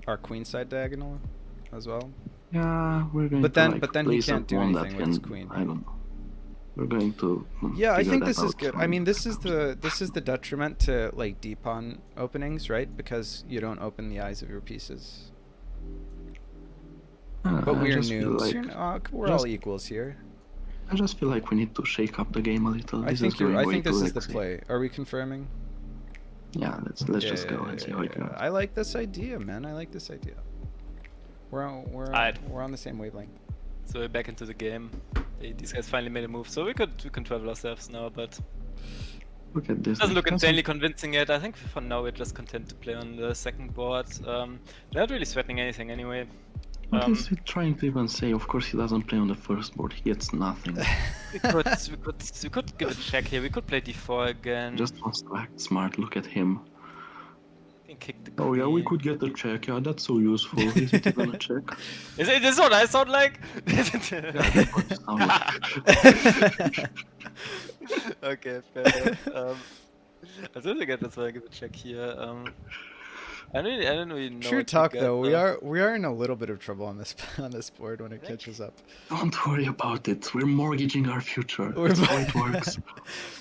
A: our queenside diagonal as well.
C: Yeah, we're going
A: But
C: to
A: then,
C: like,
A: but then he
C: place a
A: can't do
C: pawn that
A: anything with his
C: can-
A: queen.
C: I don't know. We're going to.
A: Yeah, I
C: figure
A: think
C: that
A: this is
C: out
A: good. I
C: from-
A: mean, this is the detriment to like deep pawn openings, right? Because you don't open the eyes of your pieces. But
C: I
A: we're
C: just feel
A: noobs.
C: like-
A: We're all equals here.
C: I just feel like we need to shake up the game a little.
A: I
C: This
A: think
C: is going way
A: this
C: too
A: is the
C: Lexi.
A: play. Are we confirming?
C: Yeah, let's just go and see how it goes.
A: I like this idea, man. I like this idea. We're on the same wavelength.
B: So we're back into the game. These guys finally made a move, so we can travel ourselves now, but
C: Look at this.
B: doesn't look
C: That's
B: insanely convincing yet. I think for now we're just content to play on the second board. They're not really threatening anything anyway.
C: What is he trying to even say? Of course he doesn't play on the first board. He gets nothing.
B: we could give it a check here. We could play d4 again.
C: Just wants to act smart. Look at him.
B: can kick the
C: Oh yeah, we
B: queen.
C: could get the check. Yeah, that's so useful. Is it even a check?
B: Is it this what I sound like? Okay, fair enough. I don't think that's why I give a check here. I don't really know.
A: True
B: what to
A: talk
B: get,
A: though, we are in a little bit of trouble on this board when it catches up.
C: Don't worry about it. We're mortgaging our future.
A: We're
C: That's how it works.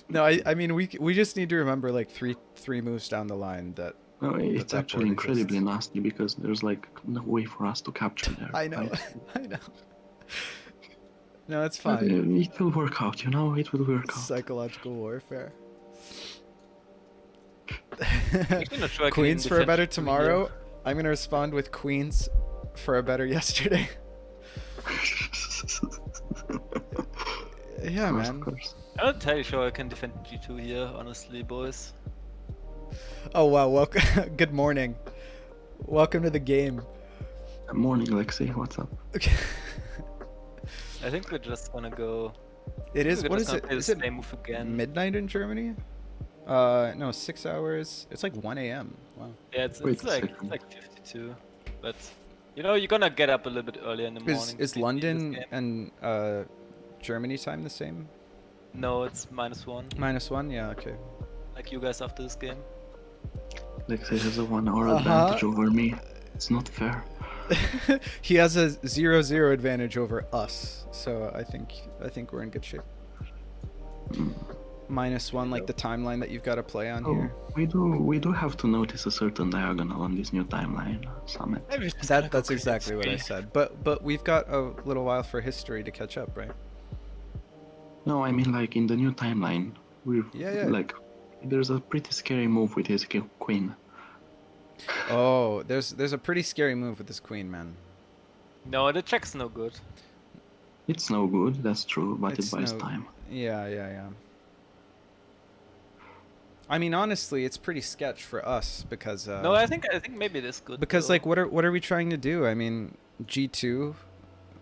A: No, I mean we just need to remember like three moves down the line that.
C: No, it's
A: that
C: actually
A: board
C: incredibly
A: exists.
C: nasty because there's like no way for us to capture there.
A: I know,
C: right?
A: I know. No, it's
C: But,
A: fine.
C: it will work out, you know. It will work out.
A: Psychological warfare.
B: Actually not sure I can
A: Queens
B: even
A: for a
B: defend
A: better
B: two
A: tomorrow.
B: here.
A: I'm gonna respond with queens for a better yesterday. Yeah,
C: Of
A: man.
C: course.
B: I'm not entirely sure I can defend g2 here, honestly, boys.
A: Oh wow, welcome. Good morning. Welcome to the game.
C: Morning, Lexi. What's up?
A: Okay.
B: I think we're just gonna go.
A: It is.
B: We're
A: What
B: just
A: is
B: gonna
A: it?
B: play
A: Is
B: the
A: it
B: same move again.
A: midnight in Germany? No, 6 hours. It's like 1 a.m. Wow.
B: Yeah,
C: Wait
B: it's
C: a
B: like
C: second.
B: 52, but you know you're gonna get up a little bit earlier in the morning.
A: Is
B: to play this
A: London
B: game.
A: and Germany time the same?
B: No, it's -1.
A: -1? Yeah. Okay.
B: Like you guys after this game.
C: Lexi has a 1 hour
A: Uh-huh.
C: advantage over me. It's not fair.
A: He has a 0-0 advantage over us, so I think we're in good shape. -1, like the timeline that you've got to play on
C: Oh,
A: here.
C: we do have to notice a certain diagonal on this new timeline, Samet.
B: Maybe it's just gonna go
A: That's
B: Queen
A: exactly what I
B: F3.
A: said. But we've got a little while for history to catch up, right?
C: No, I mean like in the new timeline,
A: Yeah.
C: like there's a pretty scary move with his queen.
A: Oh, there's a pretty scary move with this queen, man.
B: No, the check's no good.
C: It's no good, that's true, but
A: It's
C: it buys
A: no-
C: time.
A: Yeah. I mean, honestly, it's pretty sketch for us because
B: No, I think maybe it is good.
A: because
B: though.
A: like what are we trying to do? I mean, G2,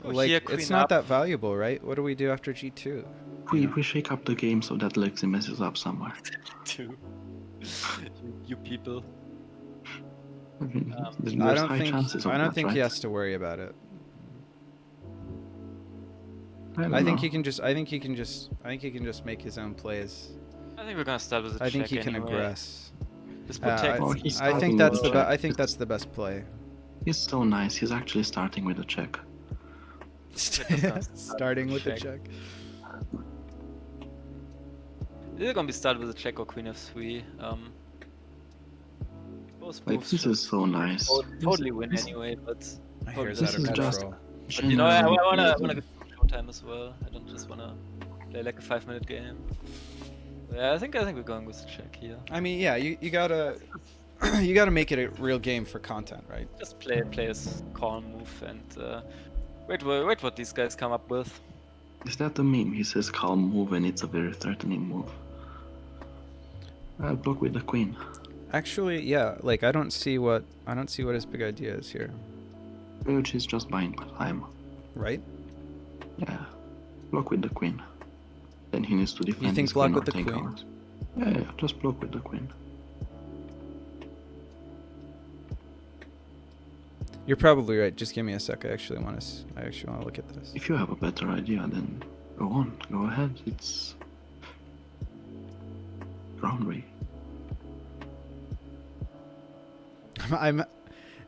B: Oh,
A: like
B: here,
A: it's
B: queen
A: not
B: up.
A: that valuable, right? What do we do after G2?
C: We shake up the game so that Lexi messes up somewhere.
B: Two. you people.
C: I mean,
B: Um,
C: there's
A: I don't
C: high
A: think
C: chances of
A: I don't
C: that,
A: think
C: right?
A: he has to worry about it.
C: don't
A: I think
C: know.
A: he can just make his own plays.
B: I think we're gonna start with a
A: I think
B: check
A: he can
B: anyway.
A: aggress.
B: This
A: I,
B: protects.
C: Oh, he's
A: I think
C: starting
A: that's
C: with
A: the
C: a check.
A: I think that's the best play.
C: He's so nice. He's actually starting with a check.
A: Starting with the
B: Check.
A: check.
B: They're gonna be started with a check or Queen F3. Both
C: Like
B: moves
C: this
B: should
C: is so nice.
B: totally win
C: This-
B: anyway, but
A: My
B: Probably
A: hair's
B: this
A: out of
C: is just-
A: control.
B: But you know, I wanna
C: Genuinely
B: get showtime as well. I don't just wanna play like a 5-minute game. Yeah, I think we're going with the check here.
A: I mean, yeah, you gotta you gotta make it a real game for content, right?
B: Just play a calm move and wait what these guys come up with.
C: Is that the meme? He says calm move and it's a very threatening move. I'll block with the queen.
A: Actually, yeah, like I don't see what his big idea is here,
C: Urge is just buying time.
A: right?
C: Yeah. Block with the queen. Then he needs to defend
A: think
C: his
A: block
C: queen
A: with
C: or
A: the
C: take
A: queen?
C: ours. Yeah, just block with the queen.
A: You're probably right. Just give me a sec. I actually want to look at this.
C: If you have a better idea, then go on. Go ahead. It's groundbreaking.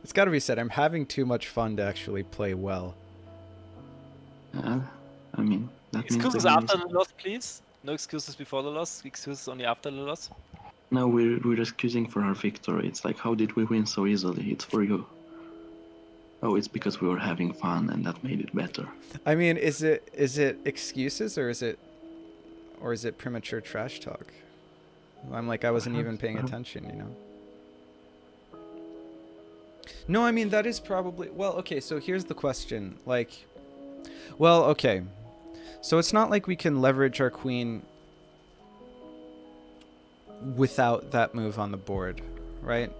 A: It's got to be said, I'm having too much fun to actually play well.
C: I mean, that means
B: Excuses
C: the game
B: after
C: is-
B: the loss, please. No excuses before the loss. Excuses only after the loss.
C: No, we're excusing for our victory. It's like, how did we win so easily? It's for you. Oh, it's because we were having fun and that made it better.
A: I mean, is it excuses or is it premature trash talk? I'm like, I wasn't even paying attention, you know. No, I mean that is probably well. Okay, so here's the question. Like, well, okay, so it's not like we can leverage our queen without that move on the board, right?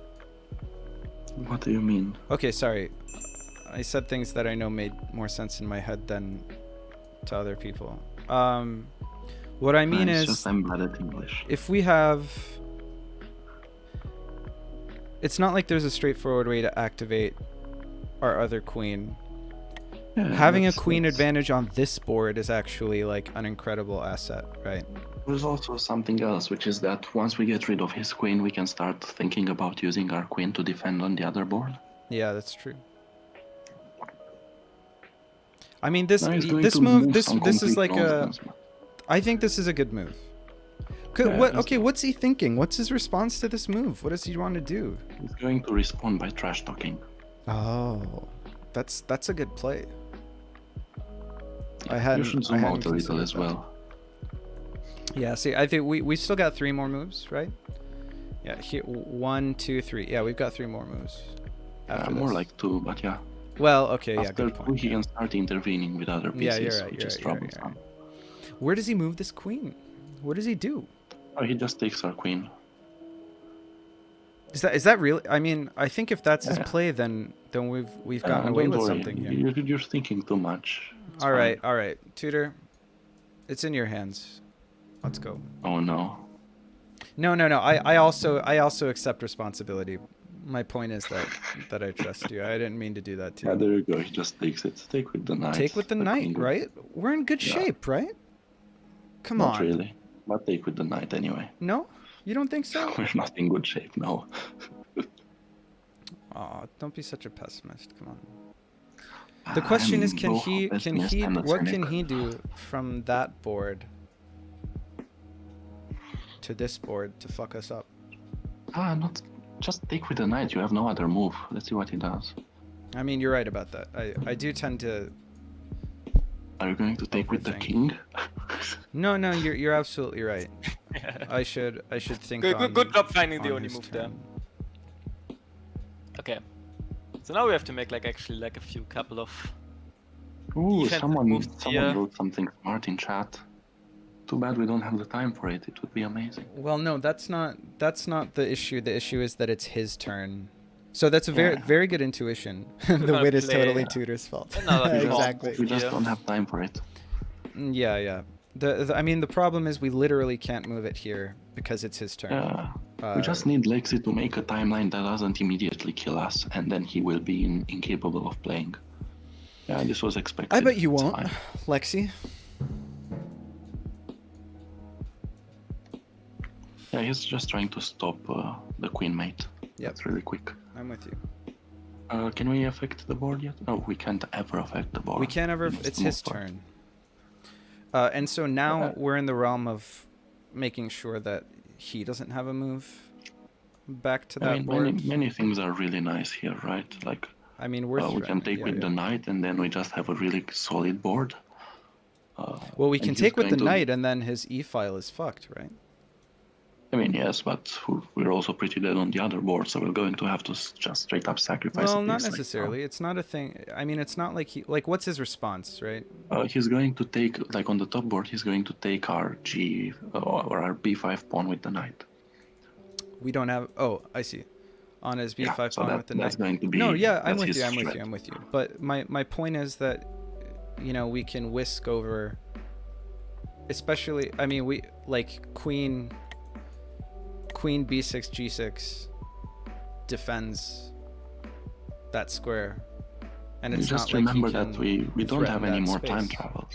C: What do you mean?
A: Okay, sorry. I said things that I know made more sense in my head than to other people. What I mean
C: It's
A: is,
C: just I'm bad at English.
A: if we have, it's not like there's a straightforward way to activate our other queen.
C: Yeah,
A: Having a
C: that's-
A: queen
C: that's-
A: advantage on this board is actually like an incredible asset, right?
C: There's also something else, which is that once we get rid of his queen, we can start thinking about using our queen to defend on the other board.
A: Yeah, that's true. I mean, this
C: Now he's going
A: this
C: to
A: move,
C: move
A: this
C: some
A: this is
C: complete
A: like a.
C: nonsense, but-
A: I think this is a good move.
C: Yeah,
A: What?
C: that's
A: Okay,
C: good.
A: what's he thinking? What's his response to this move? What does he want to do?
C: He's going to respond by trash talking.
A: Oh, that's a good play. I
C: You
A: hadn't.
C: should
A: I
C: zoom
A: hadn't
C: out a little
A: considered
C: as
A: that.
C: well.
A: Yeah. See, I think we still got 3 more moves, right? Yeah. Here, 1, 2, 3. Yeah, we've got 3 more moves. After
C: More
A: this.
C: like 2, but yeah.
A: Well, okay. Yeah.
C: After
A: Good
C: 2,
A: point.
C: he can start intervening with other pieces,
A: Yeah, you're right.
C: which
A: You're
C: is
A: right. You're right,
C: troublesome.
A: Where does he move this queen? What does he do?
C: Oh, he just takes our queen.
A: Is that really? I mean, I think if that's his play, then we've gotten away
C: don't
A: with
C: worry.
A: something here.
C: You're thinking too much. It's
A: All right,
C: fine.
A: all right, Tudor, it's in your hands. Let's go.
C: Oh no.
A: No. I also accept responsibility. My point is that I trust you. I didn't mean to do that to
C: Yeah,
A: you.
C: there you go. He just takes it. Take with the knight.
A: Take with the knight,
C: queen.
A: right? We're in good
C: Yeah.
A: shape, right? Come
C: Not
A: on.
C: really, but take with the knight anyway.
A: No, you don't think so?
C: We're not in good shape, no.
A: Aw, don't be such a pessimist. Come on. The question is, can he what can he do from that board to this board to fuck us up?
C: Not just take with the knight. You have no other move. Let's see what he does.
A: I mean, you're right about that. I do tend to.
C: Are you going to take with the
A: Overthink.
C: king?
B: Oh,
A: No, you're absolutely right. I should think.
B: Good job finding the
A: on
B: only
A: his
B: move there.
A: turn.
B: Okay. So now we have to make like actually like a few couple of
C: Ooh,
B: defensive
C: someone
B: moves here.
C: wrote something smart in chat. Too bad we don't have the time for it. It would be amazing.
A: Well, no, that's not the issue. The issue is that it's his turn. So that's a very good intuition. The wit is
B: play,
A: totally
B: yeah.
A: Tudor's fault.
B: Another
A: Exactly.
C: We just
B: Yeah.
C: don't have time for it.
A: Yeah. I mean, the problem is we literally can't move it here because it's his turn.
C: Yeah. We just need Lexi to make a timeline that doesn't immediately kill us, and then he will be incapable of playing. Yeah, this was expected.
A: I bet you
C: It's
A: won't,
C: fine.
A: Lexi.
C: Yeah, he's just trying to stop the queen mate.
A: Yep.
C: That's really quick.
A: I'm with you.
C: Can we affect the board yet? No, we can't ever affect the board.
A: We can't ever.
C: We must
A: It's
C: move
A: his
C: forward.
A: turn. And so now we're in the realm of making sure that he doesn't have a move back to that
C: I mean,
A: board.
C: many things are really nice here, right? Like,
A: I mean, we're
C: we can take with
A: yeah.
C: the knight, and then we just have a really solid board.
A: Well, we
C: and
A: can
C: he's
A: take with the
C: going to-
A: knight, and then his e file is fucked, right?
C: I mean, yes, but we're also pretty dead on the other board, so we're going to have to just straight up sacrifice.
A: Well,
C: a
A: not
C: piece, like,
A: necessarily. It's not a thing. I mean, it's not like what's his response, right?
C: he's going to take, like on the top board, he's going to take our G or our B5 pawn with the knight.
A: We don't have. Oh, I see. On his b5
C: Yeah, so
A: pawn with the
C: that's
A: knight.
C: going to be.
A: No, yeah, I'm
C: that's
A: with
C: his
A: you.
C: threat.
A: I'm with you. But my point is that, we can whisk over. Especially, I mean, we like queen b6 g6 defends that square, and it's
C: Just
A: not like he
C: remember that
A: can
C: we don't have
A: threaten
C: any
A: that
C: more time
A: space.
C: travels.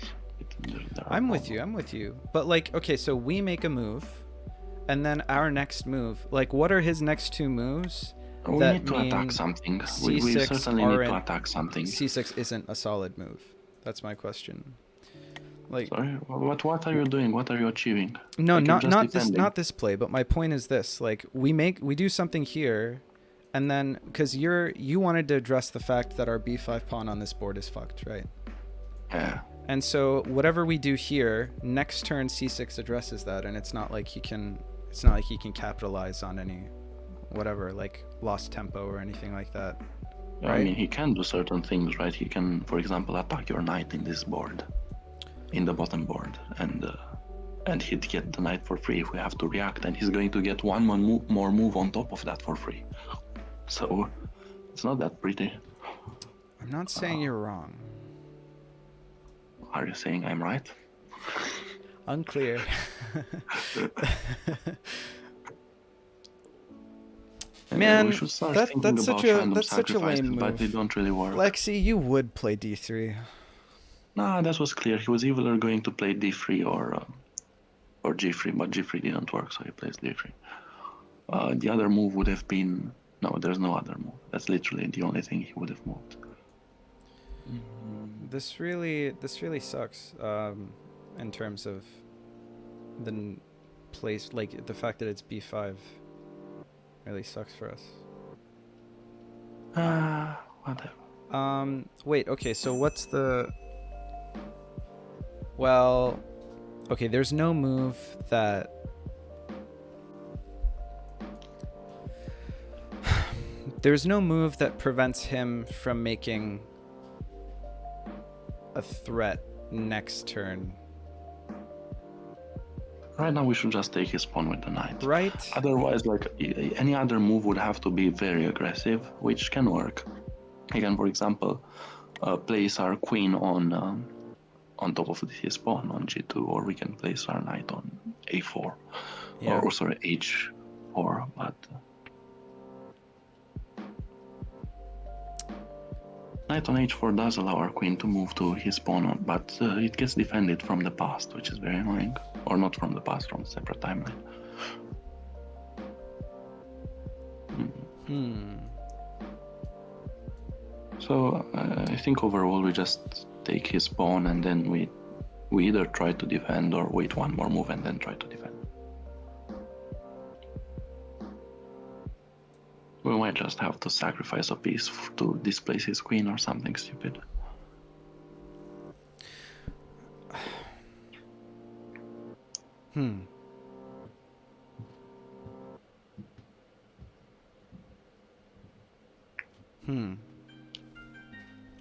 C: There are
A: I'm
C: no
A: with
C: more.
A: you. But like, okay, so we make a move, and then our next move, like, what are his next two moves?
C: We
A: that
C: need to
A: mean
C: attack something. We
A: C6
C: certainly need to
A: aren't-
C: attack something.
A: c6 isn't a solid move. That's my question. Like,
C: Sorry, what are you doing? What are you achieving?
A: no,
C: Like, you're just defending.
A: not this play, but my point is this: like, we do something here, and then because you wanted to address the fact that our b5 pawn on this board is fucked, right?
C: Yeah.
A: And so whatever we do here, next turn c6 addresses that, and it's not like he can capitalize on any whatever, like lost tempo or anything like that.
C: Yeah,
A: Right.
C: I mean, he can do certain things, right? He can, for example, attack your knight in this board, in the bottom board, and he'd get the knight for free if we have to react, and he's going to get one more move on top of that for free. So it's not that pretty.
A: I'm not saying you're wrong.
C: Are you saying I'm right?
A: Unclear. Man,
C: we should start
A: that's
C: thinking
A: such
C: about
A: a
C: random
A: that's such a
C: sacrifices,
A: lame
C: but they
A: move.
C: don't really work.
A: Lexi, you would play d3.
C: Nah, that was clear. He was either going to play d3 or g3, but g3 didn't work, so he plays d3. The other move would have been no. There's no other move. That's literally the only thing he would have moved.
A: This really sucks. In terms of the place, like the fact that it's b5, really sucks for us.
C: Whatever.
A: Wait. Okay. So what's the? Well, okay. There's no move that. There's no move that prevents him from making a threat next turn.
C: Right now, we should just take his pawn with the knight.
A: Right?
C: Otherwise, like any other move would have to be very aggressive, which can work. Again, for example, place our queen on top of his pawn on g2, or we can place our knight on a4,
A: Yeah.
C: or sorry, h4. But knight on h4 does allow our queen to move to his pawn, but it gets defended from the past, which is very annoying. Or not from the past, from a separate timeline. So I think overall we just take his pawn, and then we either try to defend or wait one more move and then try to defend. We might just have to sacrifice a piece to displace his queen or something stupid.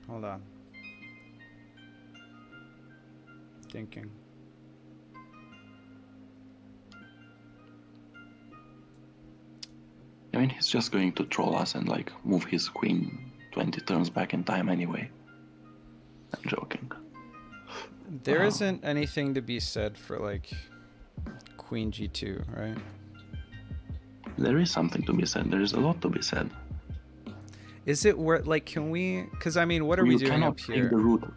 A: Hold on. Thinking.
C: I mean, he's just going to troll us and like move his queen 20 turns back in time anyway. I'm joking.
A: There isn't anything to be said for like queen g2, right?
C: There is something to be said. There is a lot to be said.
A: Is it worth, like, can we, because I mean, what are we doing up
C: take
A: here?
C: the rook.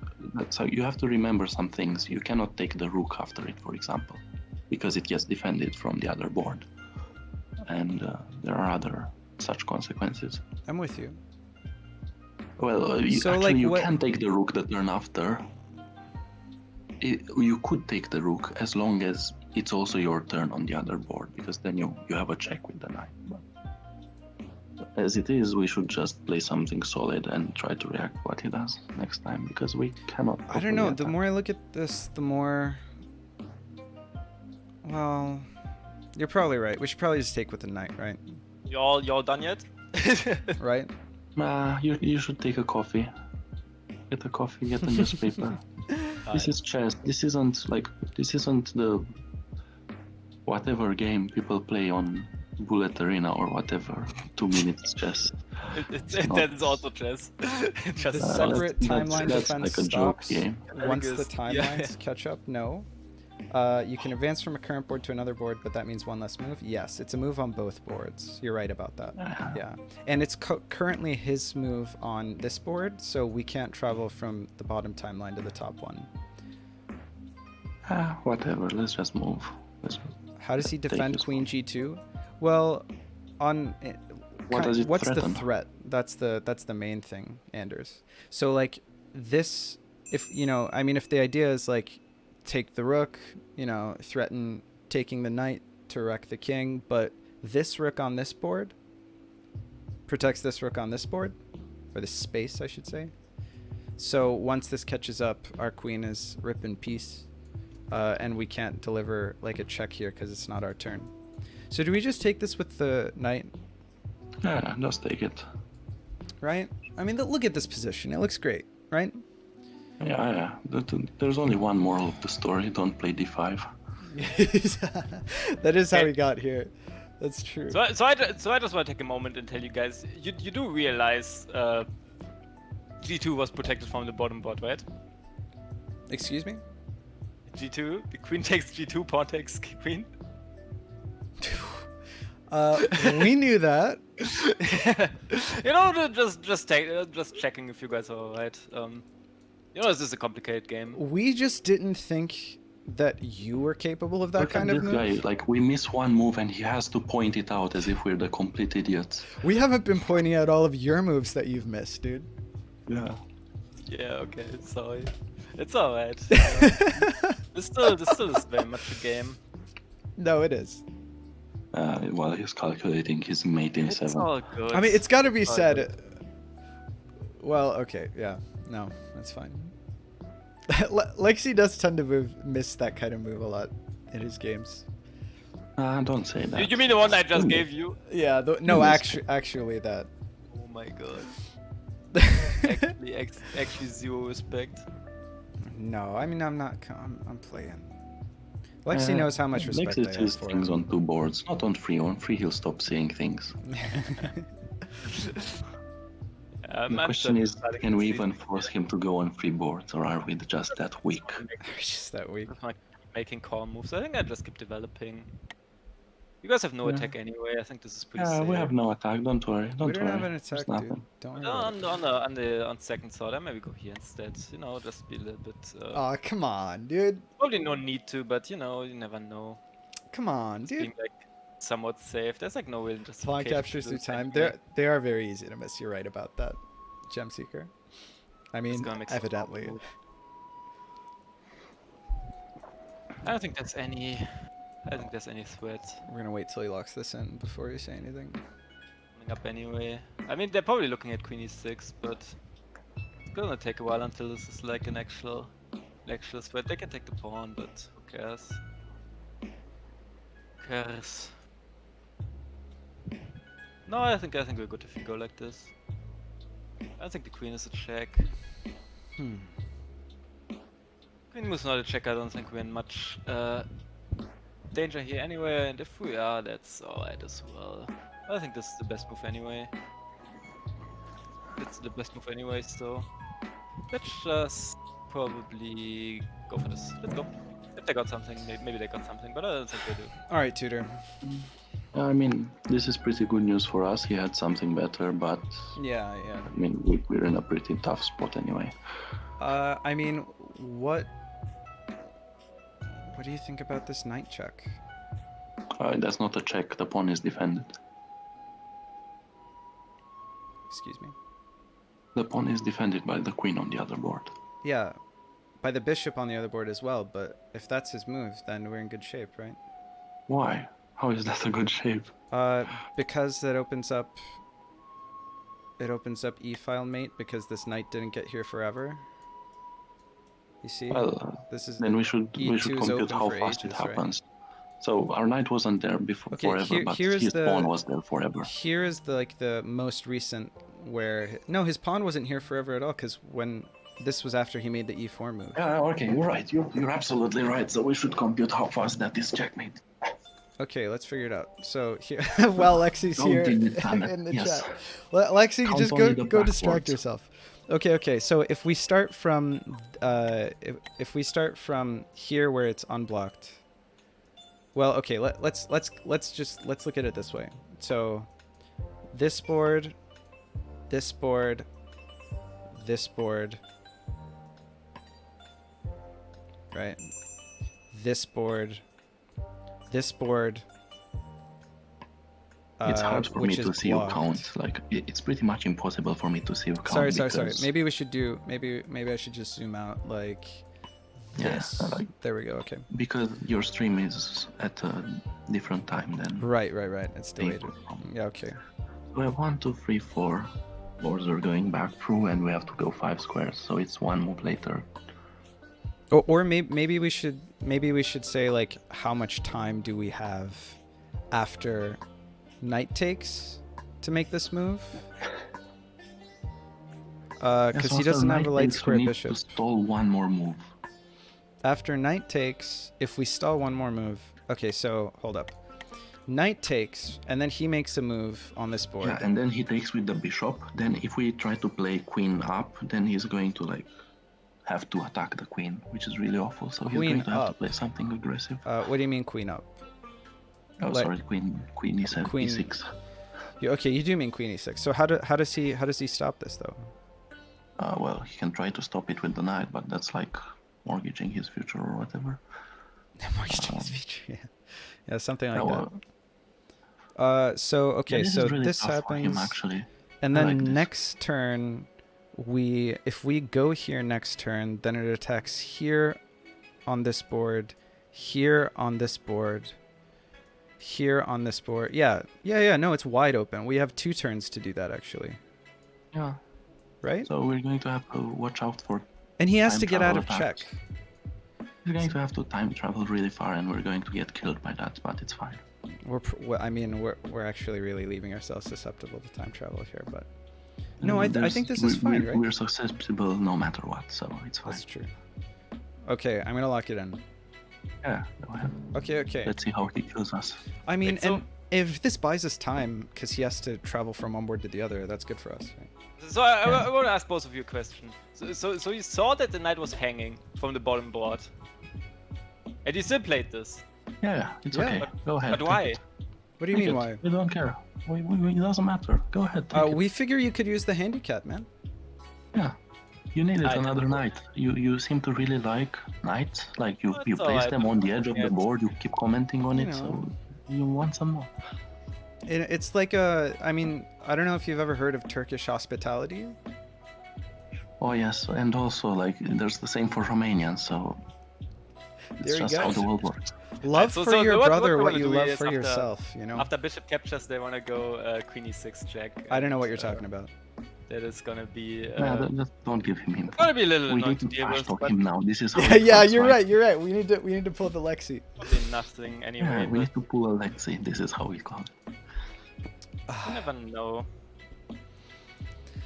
C: So you have to remember some things. You cannot take the rook after it, for example, because it gets defended from the other board. And there are other such consequences.
A: I'm with you.
C: Well, you can take the rook the turn after. You could take the rook as long as it's also your turn on the other board, because then you have a check with the knight. But as it is, we should just play something solid and try to react to what he does next time, because we cannot.
A: I don't know. The more I look at this, the more. Well, you're probably right. We should probably just take with the knight, right?
B: You all done yet?
A: Right?
C: You should take a coffee. Get a coffee. Get a newspaper. This is chess. This isn't the whatever game people play on Bullet Arena or whatever. 2 minutes chess.
B: That is also chess.
A: The separate timeline
C: that's
A: defense
C: like a joke
A: stops
C: game.
A: once the
B: Because-
A: timelines catch up. No. You can advance from a current board to another board, but that means one less move. Yes, it's a move on both boards. You're right about that. Yeah, and it's currently his move on this board, so we can't travel from the bottom timeline to the top one.
C: Whatever. Let's just move.
A: How does he defend
C: his
A: queen
C: pawn.
A: g2? Well, on
C: What does it
A: what's
C: threaten?
A: the threat? That's the main thing, Anders. So like this, if I mean, if the idea is like take the rook, threaten taking the knight to wreck the king, but this rook on this board protects this rook on this board, or this space, I should say. So once this catches up, our queen is rip in peace, and we can't deliver like a check here because it's not our turn. So do we just take this with the knight?
C: Yeah, just take it.
A: Right? I mean, look at this position. It looks great, right?
C: Yeah. There's only one moral of the story. Don't play d5.
A: That is how we got here. That's true.
B: So I just want to take a moment and tell you guys, you do realize G2 was protected from the bottom board, right?
A: Excuse me?
B: G2, the queen takes G2, pawn takes queen.
A: We knew that.
B: Just checking if you guys are alright. This is a complicated game.
A: We just didn't think that you were capable of that
C: Look
A: kind
C: at
A: of
C: this
A: move.
C: guy. Like, we miss one move and he has to point it out as if we're the complete idiots.
A: We haven't been pointing out all of your moves that you've missed, dude.
C: Yeah.
B: Yeah, okay, sorry. It's alright. This still is very much a game.
A: No, it is.
C: While he's calculating his mate in
B: It's
C: 7.
B: all good.
A: I mean, it's got to be
B: It's all
A: said.
B: good.
A: Well, okay, yeah. No, that's fine. Lexi does tend to miss that kind of move a lot in his games.
C: Don't say that.
B: You mean the one I just gave you?
A: Yeah, no, actually that.
B: Oh my god. Actually zero respect.
A: No, I mean, I'm not. I'm playing. Lexi knows how much respect
C: Lexi
A: I have
C: sees
A: for
C: things
A: him.
C: on 2 boards, not on 3. On 3 he'll stop seeing things. The question is, can we even force him to go on 3 boards, or are we just that weak?
A: Just that week.
B: Making call moves. I think I just keep developing. You guys have no
C: Yeah.
B: attack anyway. I think this is pretty
C: Yeah,
B: safe.
C: we have no attack. Don't worry. Don't
A: We don't
C: worry.
A: have an
C: There's
A: attack, dude.
C: nothing.
A: Don't worry about it.
B: On second thought, I maybe go here instead. You know, just be a little bit.
A: Aw, come on, dude.
B: Probably no need to, but you know, you never know.
A: Come on,
B: Just
A: dude.
B: being like somewhat safe. There's like no real
A: Pawn
B: justification.
A: captures
B: to
A: through
B: this
A: time.
B: anyway.
A: They are very easy to miss. You're right about that, Gem Seeker. I mean,
B: gonna make some
A: evidently.
B: call move. I don't think there's any. I don't think there's any threat
A: We're gonna wait till he locks this in before you say anything.
B: coming up anyway. I mean, they're probably looking at Queen E6, but it's gonna take a while until this is like an actual threat. They can take the pawn, but who cares? Who cares? No, I think we're good if we go like this. I think the queen is a check. Queen moves not a check. I don't think we're in much danger here anyway, and if we are, that's alright as well. I think this is the best move anyway. It's the best move anyway, so let's just probably go for this. Let's go. If they got something, maybe they got something, but I don't think they do.
A: All right, Tudor.
C: I mean, this is pretty good news for us. He had something better, but
A: Yeah.
C: I mean, we're in a pretty tough spot anyway.
A: I mean, what do you think about this knight check?
C: That's not a check. The pawn is defended.
A: Excuse me.
C: The pawn is defended by the queen on the other board.
A: Yeah, by the bishop on the other board as well. But if that's his move, then we're in good shape, right?
C: Why? How is that a good shape?
A: Because that opens up. It opens up e-file mate because this knight didn't get here forever. You see?
C: Well,
A: this is
C: then we should
A: E2 is
C: compute
A: open
C: how
A: for
C: fast it
A: ages, right?
C: happens. So our knight wasn't there before
A: Okay,
C: forever, but
A: here is
C: his
A: the-
C: pawn was there forever.
A: Here is the most recent where no, his pawn wasn't here forever at all because when this was after he made the e4 move.
C: Yeah, okay, you're right. You're absolutely right. So we should compute how fast that is checkmate.
A: Okay, let's figure it out. So here, while Lexi's
C: Don't
A: here
C: delete Samet,
A: in the
C: yes.
A: chat, Lexi,
C: Count
A: just
C: only the
A: go distract
C: backwards.
A: yourself. Okay. So if we start from if we start from here where it's unblocked. Well, okay, let's look at it this way. So this board, this board, this board, right? This board, this board.
C: It's hard for me
A: which
C: to
A: is
C: see you
A: blocked.
C: count. Like it's pretty much impossible for me to see you count.
A: Sorry.
C: because-
A: Maybe we should do. Maybe I should just zoom out like
C: Yeah,
A: this. There we go. Okay.
C: Because your stream is at a different time than.
A: Right. It's delayed.
C: April.
A: Yeah. Okay.
C: We have 1, 2, 3, 4 boards are going back through, and we have to go 5 squares. So it's one move later.
A: Or maybe we should say like how much time do we have after knight takes to make this move? Because he doesn't have a light square bishop.
C: To stall one more move.
A: After knight takes, if we stall one more move. Okay, so hold up. Knight takes, and then he makes a move on this board.
C: Yeah, and then he takes with the bishop. Then if we try to play queen up, then he's going to like have to attack the queen, which is really awful. So he's
A: Queen
C: going to have to
A: up.
C: play something aggressive.
A: What do you mean queen up?
C: Oh,
A: like-
C: sorry, queen e7,
A: Queen-
C: e6.
A: Okay, you do mean queen e6. So how does he stop this though?
C: Well, he can try to stop it with the knight, but that's like mortgaging his future or whatever.
A: Mortgaging his future. Yeah, something like
C: Yeah,
A: that.
C: well,
A: So okay,
C: this
A: so
C: is really
A: this
C: tough for him,
A: happens,
C: actually.
A: and
C: I
A: then
C: like this.
A: next turn, if we go here next turn, then it attacks here on this board, here on this board, here on this board. Yeah. No, it's wide open. We have 2 turns to do that actually,
C: Yeah.
A: right?
C: So we're going to have to watch out for.
A: And he has
C: time
A: to get out
C: travel
A: of check.
C: attacks. He's going to have to time travel really far, and we're going to get killed by that. But it's fine.
A: We're actually really leaving ourselves susceptible to time travel here, but no, I think this is fine, right?
C: We're susceptible no matter what, so it's fine.
A: That's true. Okay, I'm gonna lock it in.
C: Yeah, go ahead.
A: Okay.
C: Let's see how he kills us.
A: I mean,
B: Wait, so-
A: and if this buys us time, because he has to travel from one board to the other, that's good for us. Right?
B: So I want to ask both of you a question. So you saw that the knight was hanging from the bottom board, and you still played this.
C: Yeah, it's
A: Yeah.
C: okay. Go ahead.
B: But why?
A: What do you mean,
C: Take
A: why?
C: it. We don't care. It doesn't matter. Go ahead. Take it.
A: We figure you could use the handicap, man.
C: Yeah. You needed
B: I
C: another
B: don't know.
C: knight. You seem to really like knights. Like you
B: It's
C: place
B: alright.
C: them on the edge of the
B: Yeah.
C: board. You keep commenting on
A: You
C: it.
A: know.
C: So you want some more.
A: It's like I mean, I don't know if you've ever heard of Turkish hospitality.
C: Oh yes, and also like there's the same for Romanians. So it's
A: There you
C: just
A: go.
C: how the world works.
A: Love
B: So-
A: for
B: so
A: your
B: what
A: brother
B: they
A: what
B: wanna
A: you
B: do
A: love
B: is
A: for
B: after-
A: yourself, you know?
B: After bishop captures, they want to go queen e6 check.
A: I don't know what
B: and,
A: you're talking about.
B: That is gonna be.
C: Nah, just don't give him info.
B: Gonna be a little
C: We
B: annoying
C: need
B: to
C: to
B: deal
C: trash
B: with,
C: talk
B: but
C: him now. This is how
A: Yeah,
C: it
A: yeah,
C: works,
A: you're
C: right?
A: right. You're right. We need to pull the Lexi.
B: probably nothing anyway.
C: Yeah, we
B: but
C: need to pull a Lexi. This is how we call it.
B: you never know.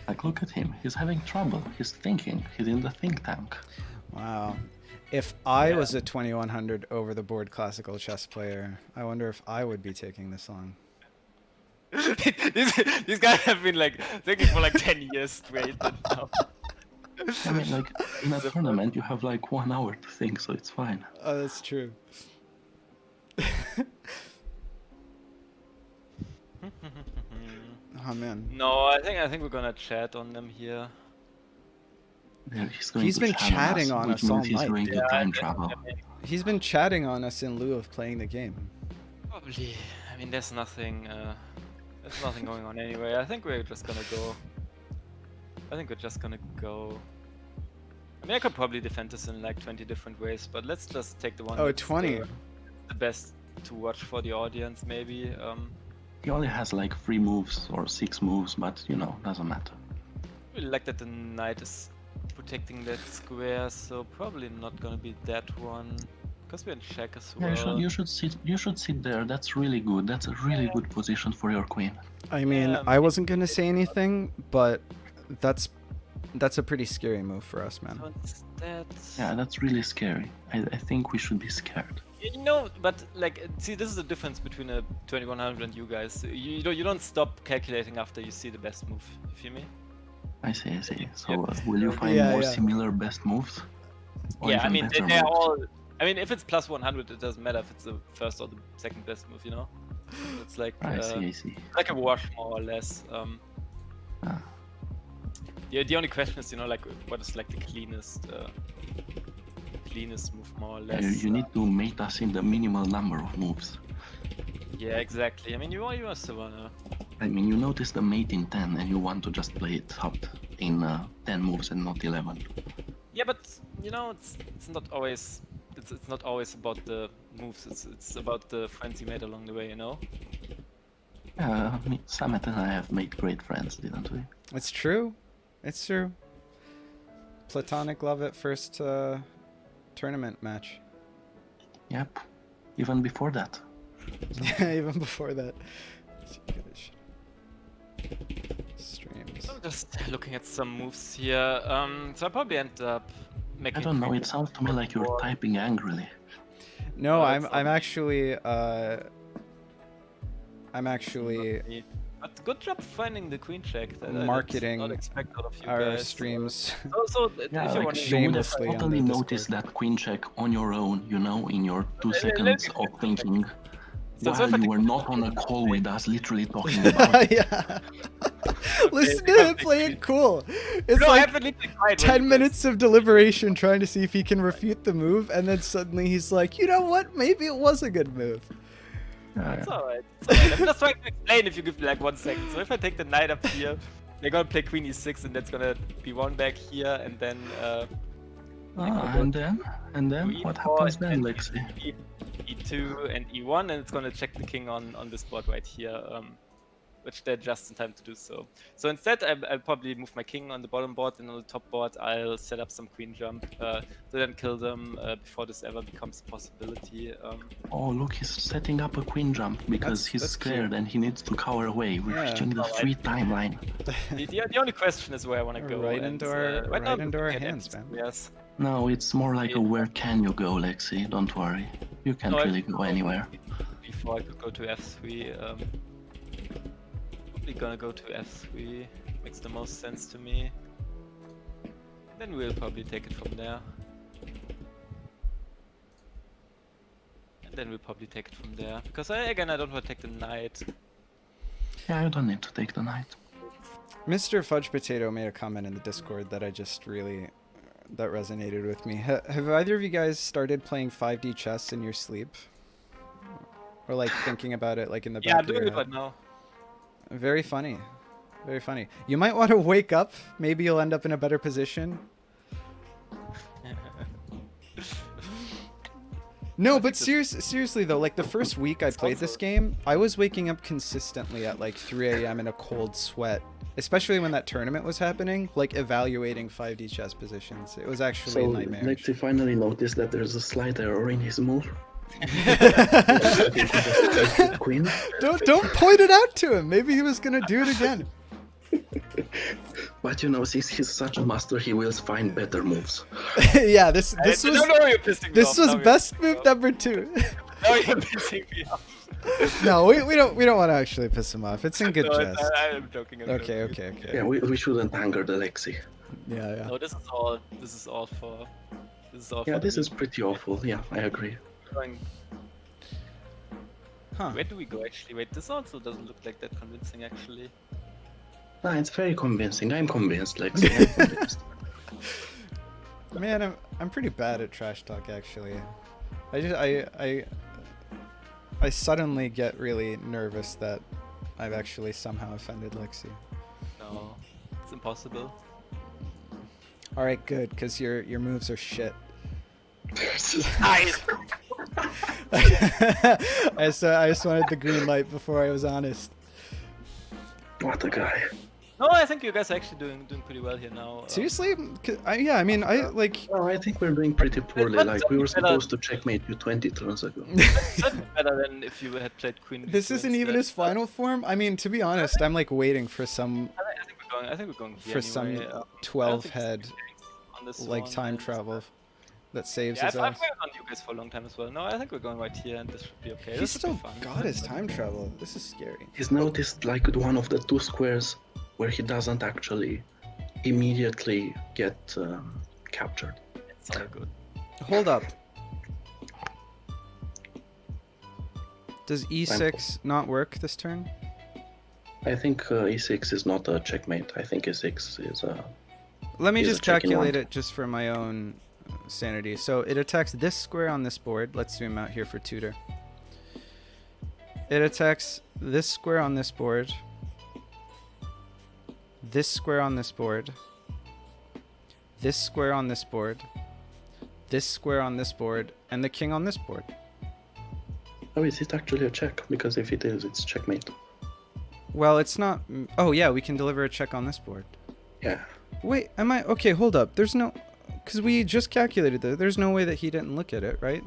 C: Like, look at him. He's having trouble. He's thinking. He's in the think tank.
A: Wow. If I
B: Yeah.
A: was a 2100 over the board classical chess player, I wonder if I would be taking this long.
B: these guys have been like thinking for like 10 years straight. And now.
C: I mean, like, in a tournament, you have like 1 hour to think, so it's fine.
A: Oh, that's true. Oh man.
B: No, I think we're gonna chat on them here.
C: Yeah, going
A: He's
C: to
A: been
C: chat
A: chatting on
C: which
A: us all
C: means he's
A: night.
C: going to
B: Yeah,
C: time
B: I
C: travel.
A: He's been chatting on us in lieu of playing the game.
B: Probably. I mean, there's nothing going on anyway. I think we're just gonna go. I mean, I could probably defend this in like 20 different ways, but let's just take the one.
A: Oh,
B: that's
A: 20.
B: The best to watch for the audience, maybe.
C: He only has like 3 moves or 6 moves, but you know, doesn't matter.
B: Really like that the knight is protecting that square, so probably not gonna be that one. Because we're in check as
C: Yeah,
B: well.
C: you should sit there. That's really good. That's a really good position for your queen.
A: I mean,
B: Yeah.
A: I wasn't gonna say anything, but that's a pretty scary move for us, man.
B: So instead,
C: Yeah, that's really scary. I think we should be scared.
B: you know, but like, see, this is the difference between a 2100 and you guys. You don't stop calculating after you see the best move. You feel me?
C: I see. So will you find
A: Yeah,
C: more
A: yeah.
C: similar best moves? Or
B: Yeah, I
C: even
B: mean,
C: better
B: they're
C: moves?
B: all. I mean, if it's plus 100, it doesn't matter if it's the first or the second best move. You know, it's like
C: I see.
B: like a wash more or less.
C: Ah.
B: Yeah, the only question is, you know, like what is like the cleanest move more or
C: Yeah,
B: less.
C: you need to mate us in the minimal number of moves.
B: Yeah, exactly. I mean, you also wanna.
C: I mean, you notice the mate in 10 and you want to just play it out in 10 moves and not 11.
B: Yeah, but you know, it's not always. It's not always about the moves. It's about the friends you made along the way. You know.
C: Yeah, Samet and I have made great friends, didn't we?
A: It's true. It's true. Platonic love at first tournament match.
C: Yep. Even before that.
A: Even before that. Streams.
B: I'm just looking at some moves here. So I probably end up making.
C: I don't know, it sounds to me like you're typing angrily.
A: No,
B: No,
A: I'm
B: it's
A: I'm
B: not.
A: actually
B: But good job finding the queen check. That I did
A: marketing
B: not expect out of you
A: our
B: guys.
A: streams.
B: So if
C: Yeah,
B: you
C: like
B: want
C: you would have
A: shamelessly on
C: totally
A: the
C: noticed
A: Discord.
C: that queen check on your own, you know, in your 2
B: let
C: seconds
B: me-
C: of thinking.
B: So
C: While
B: if I
C: you
B: take-
C: were not on a call with us, literally talking about
A: Yeah. Listen to
B: because
A: him play it cool. It's
B: no, I
A: like
B: haven't literally tried
A: 10 minutes of deliberation trying to see if he can refute the move, and then suddenly he's like, you know what? Maybe it was a good move.
B: It's alright. I'm just trying to explain if you give me like 1 second. So if I take the knight up here, they're gonna play queen e6, and that's gonna be one back here, and then
C: and then
B: E4
C: what happens then,
B: and
C: Lexi?
B: E2 and E1, and it's gonna check the king on this board right here, which they're just in time to do so. So instead, I'll probably move my king on the bottom board, and on the top board, I'll set up some queen jump to then kill them before this ever becomes a possibility.
C: Oh, look, he's setting up a queen jump because he's
A: that's
C: scared
A: cute.
C: and he needs to cower away. We're
A: Yeah.
C: reaching the free timeline.
B: The only question is where I want to go.
A: Right
B: and,
A: into our
B: right now I'm
A: into our
B: looking at
A: hands,
B: empty
A: man.
B: squares.
C: No, it's more like a where can you go, Lexi? Don't worry. You can't
B: No,
C: really go anywhere.
B: Before I could go to f3, probably gonna go to f3. Makes the most sense to me. Then we'll probably take it from there. And then we'll probably take it from there. Because again, I don't want to take the knight.
C: Yeah, you don't need to take the knight.
A: Mr. Fudge Potato made a comment in the Discord that I just really that resonated with me. Have either of you guys started playing 5D chess in your sleep, or like thinking about it like in the back
B: Yeah, I'm
A: of your
B: doing it
A: head?
B: right now.
A: Very funny, very funny. You might want to wake up. Maybe you'll end up in a better position. No, but seriously though, like the first week I played this game, I was waking up consistently at like 3 a.m. in a cold sweat, especially when that tournament was happening, like evaluating 5D chess positions. It was actually
C: So
A: a nightmare.
C: Lexi finally noticed that there's a slight error in his move. Queen.
A: Don't point it out to him. Maybe he was gonna do it again.
C: But you know, since he's such a master, he will find better moves.
A: Yeah, this
B: No,
A: was
B: you're pissing me
A: this
B: off.
A: was
B: Now you're
A: best
B: pissing me
A: move
B: off.
A: number 2.
B: Now you're pissing me off.
A: No, we don't want to actually piss him off. It's in good
B: No,
A: jest.
B: I'm joking. I'm
A: Okay,
B: joking.
A: okay.
C: Yeah, we shouldn't anger the Lexi.
A: Yeah.
B: No, this is all for.
C: Yeah,
B: for
C: this
B: the
C: is pretty awful. Yeah, I agree.
B: going.
A: Huh.
B: Where do we go actually? Wait, this also doesn't look like that convincing actually.
C: Nah, it's very convincing. I'm convinced, Lexi. I'm convinced.
A: Man, I'm pretty bad at trash talk actually. I suddenly get really nervous that I've actually somehow offended Lexi.
B: No, it's impossible.
A: All right, good, because your moves are shit.
B: Nice.
A: I just wanted the green light before I was honest.
C: What a guy.
B: No, I think you guys are actually doing pretty well here now.
A: Seriously? I mean, I like.
C: Oh, I think we're doing pretty poorly.
B: But
C: Like, we were
B: better.
C: supposed to checkmate you 20 turns ago.
B: Certainly better than if you had played Queen.
A: This
B: D2
A: isn't even
B: instead.
A: his final form. I mean, to be honest, I'm like waiting for some
B: I think we're going here
A: for some
B: anyway. I don't
A: 12
B: think
A: head
B: on this
A: like
B: one,
A: time
B: and-
A: travel that saves
B: Yeah,
A: his
B: I've
A: ass.
B: waited on you guys for a long time as well. No, I think we're going right here, and this should be okay.
A: He's
B: This should be
A: still
B: fun.
A: got his time travel. This is scary.
C: He's noticed like one of the two squares where he doesn't actually immediately get captured.
B: It's all good.
A: Hold up. Does E6 not work this turn?
C: I think e6 is not a checkmate. I think e6 is a...
A: Let me
C: He's
A: just
C: a chicken
A: calculate
C: one.
A: it just for my own sanity. So it attacks this square on this board. Let's zoom out here for Tudor. It attacks this square on this board. This square on this board. This square on this board. This square on this board. And the king on this board.
C: Oh, is it actually a check? Because if it is, it's checkmate.
A: Well, it's not... Oh, yeah, we can deliver a check on this board.
C: Yeah.
A: Wait, am I... Okay, hold up. There's no... Because we just calculated that. There's no way that he didn't look at it, right?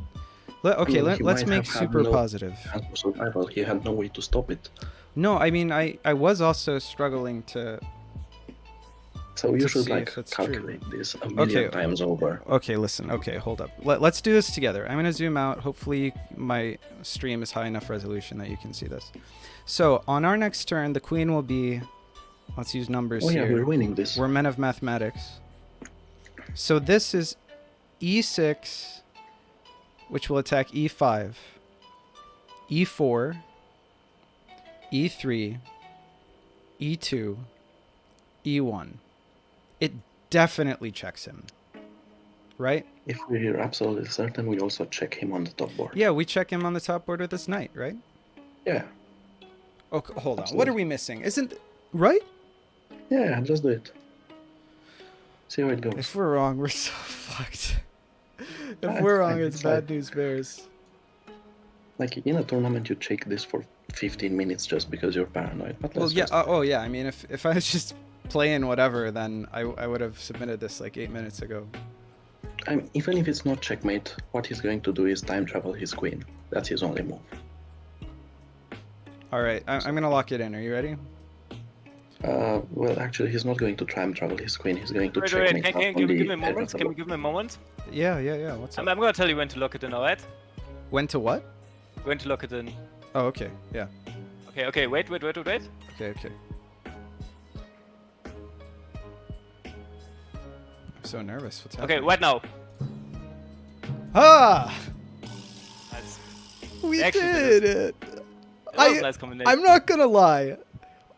C: He
A: Let's
C: might
A: make
C: have had
A: super
C: no
A: positive.
C: chance for survival. He had no way to stop it.
A: No, I mean, I was also struggling to...
C: So you
A: To
C: should
A: see
C: like
A: if it's true.
C: calculate this a million times over.
A: Okay, listen. Okay, hold up. Let's do this together. I'm going to zoom out. Hopefully my stream is high enough resolution that you can see this. So on our next turn, the queen will be... Let's use numbers
C: Oh yeah,
A: here.
C: we're winning this.
A: We're men of mathematics. So this is E6, which will attack E5, E4, E3, E2, E1. It definitely checks him, right?
C: If we're absolutely certain, we also check him on the top board.
A: Yeah, we check him on the top board with this knight, right?
C: Yeah.
A: Okay, hold on. What
C: Absolutely.
A: are we missing? Isn't... Right?
C: Yeah, just do it. See how it goes.
A: If we're wrong, we're so fucked. If
C: It's
A: we're wrong,
C: fine,
A: it's
C: it's
A: bad
C: fine.
A: news bears.
C: Like in a tournament, you check this for 15 minutes just because you're paranoid. But
A: Well,
C: let's
A: yeah.
C: just-
A: Oh, yeah. I mean, if I was just playing whatever, then I would have submitted this like 8 minutes ago.
C: Even if it's not checkmate, what he's going to do is time travel his queen. That's his only move.
A: All right, I'm gonna lock it in. Are you ready?
C: Well, actually, he's not going to time travel his queen. He's going to
B: Wait,
C: checkmate
B: can
C: us
B: you
C: on
B: give me
C: the
B: a moment?
C: edge of
B: Can
C: the
B: we give me a moment?
A: Yeah. What's up?
B: I'm gonna tell you when to lock it in, alright?
A: When to what?
B: When to lock it in.
A: Oh, okay. Yeah.
B: Okay, wait.
A: Okay. I'm so nervous. What's
B: Okay,
A: happening?
B: right now.
A: Ah!
B: Nice.
A: We
B: Actually,
A: did it!
B: That was a nice combination.
A: I'm not gonna lie.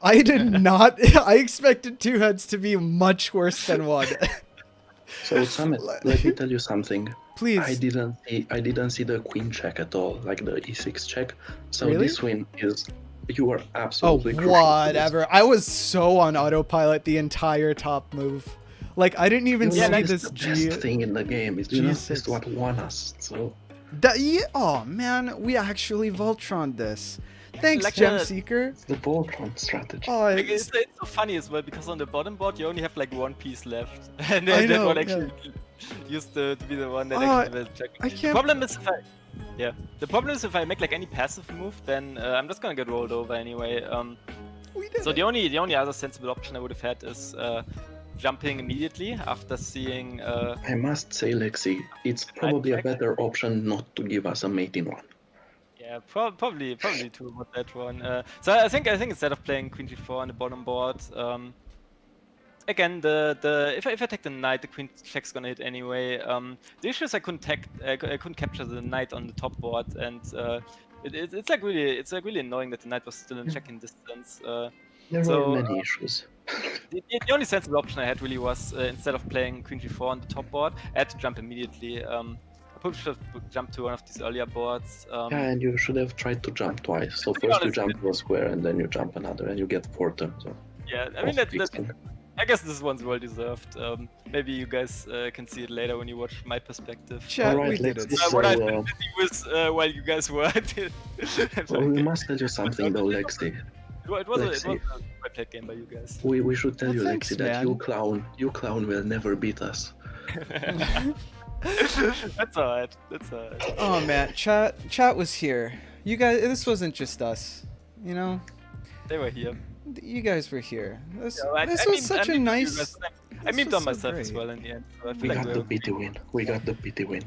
A: I did not. I expected two heads to be much worse than one.
C: So, Samet, let me tell you something.
A: Please.
C: I didn't see the queen check at all, like the e6 check. So
A: Really?
C: this win is, you are
A: Oh,
C: absolutely crucial to this.
A: whatever. I was so on autopilot the entire top move. Like, I didn't even
C: You
A: see
C: know,
A: this
C: the
A: G.
C: best thing in the game is, you know,
A: G6.
C: this is what won us. So
A: Oh, man. We actually Voltroned this. Thanks,
B: Like
A: Gem
B: a-
A: Seeker.
C: it's the Voltron strategy.
A: Oh,
B: Like, it's so funny as well because on the bottom board you only have like one piece left, and
A: I
B: then that
A: know,
B: one actually used to be the one that
A: Oh,
B: actually was checking.
A: I
B: The
A: can't-
B: problem is the problem is if I make like any passive move, then I'm just gonna get rolled over anyway.
A: we did
B: So
A: it.
B: the only other sensible option I would have had is jumping immediately after seeing.
C: I must say, Lexi, it's probably a better option not to give us a mate in one.
B: Yeah, probably to avoid that one. So I think instead of playing Queen G4 on the bottom board, again if I take the knight, the queen check's gonna hit anyway. The issue is I couldn't capture the knight on the top board, and it's really annoying that the knight was still in checking distance.
C: There
B: So,
C: were many issues.
B: The only sensible option I had really was instead of playing Queen G4 on the top board, I had to jump immediately. I probably should have jumped to one of these earlier boards.
C: Yeah, and you should have tried to jump twice. So
B: To be
C: first you
B: honest,
C: jump to a square, and then you jump another, and you get 4 turns. So
B: Yeah, I mean I guess this one's well deserved. Maybe you guys can see it later when you watch my perspective.
A: Chat,
C: Alright,
A: we did
C: let's
A: it.
C: see.
B: What I've
C: So,
B: been busy with while you guys were.
C: well, we must tell you something though, Lexi.
B: It was a
C: Lexi.
B: well played game by you guys.
C: We should tell
A: Well,
C: you,
A: thanks,
C: Lexi, that
A: man.
C: you clown will never beat us.
B: That's alright.
A: Oh, man. Chat was here. You guys, this wasn't just us. You know?
B: They were here.
A: You guys were here. This
B: Yeah,
A: was such a nice...
B: I
A: this
B: memed
A: was
B: on
A: so
B: myself as
A: great.
B: well in the end. So I
C: We
B: feel like
C: got the pity win. We got the pity win.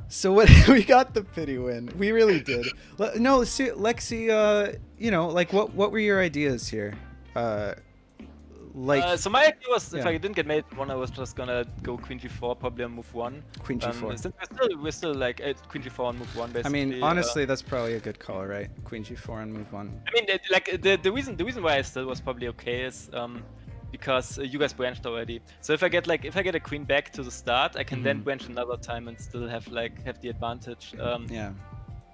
A: So what we got the pity win. We really did. No, see, Lexi, you know, like what were your ideas here? Like
B: so my idea was if
A: yeah.
B: I didn't get mate one, I was just gonna go Queen G4 probably on move 1.
A: Queen G4.
B: Since we're still like at Queen G4 on move 1
A: I
B: basically.
A: mean, honestly, that's probably a good call, right? Queen G4 and move 1.
B: I mean, the reason why I still was probably okay is because you guys branched already. So if I get a queen back to the start, I can then branch another time and still have the advantage.
A: Yeah.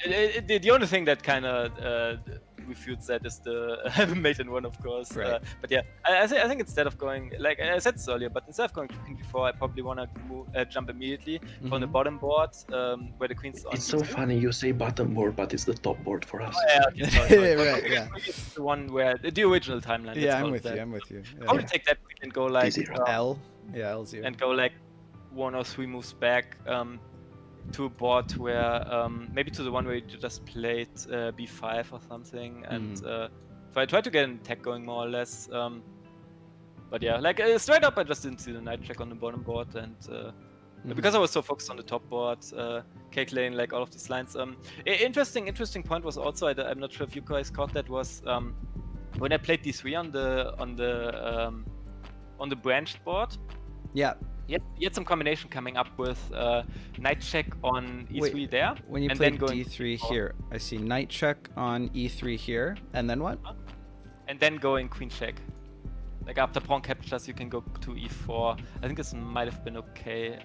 B: The only thing that kind of refutes that is the mate in 1, of course.
A: Right.
B: But yeah, I think instead of going, like I said this earlier, but instead of going to Queen G4, I probably want to jump immediately from the bottom board where the queen's on.
C: It's so funny you say bottom board, but it's the top board for us.
B: Oh, yeah, okay, sorry.
A: Right, yeah.
B: It's the one where the original timeline. let's
A: Yeah, I'm
B: call it
A: with
B: that.
A: you. I'm with you. Yeah.
B: Probably take that queen and go like
C: D0.
A: L. Yeah, L0.
B: and go like 1 or 3 moves back to a board where maybe to the one where you just played b5 or something, and so I tried to get an attack going more or less. But yeah, like straight up, I just didn't see the knight check on the bottom board, and because I was so focused on the top board, calculating like all of these lines. Interesting point was also I'm not sure if you guys caught that was when I played d3 on the branched board.
A: Yeah.
B: You had some combination coming up with knight check on e3
A: Wait,
B: there,
A: When you
B: and
A: play
B: then going
A: D3 here, I see knight check on E3 here, and then what?
B: and then going queen check. Like after pawn captures, you can go to e4. I think this might have been okay.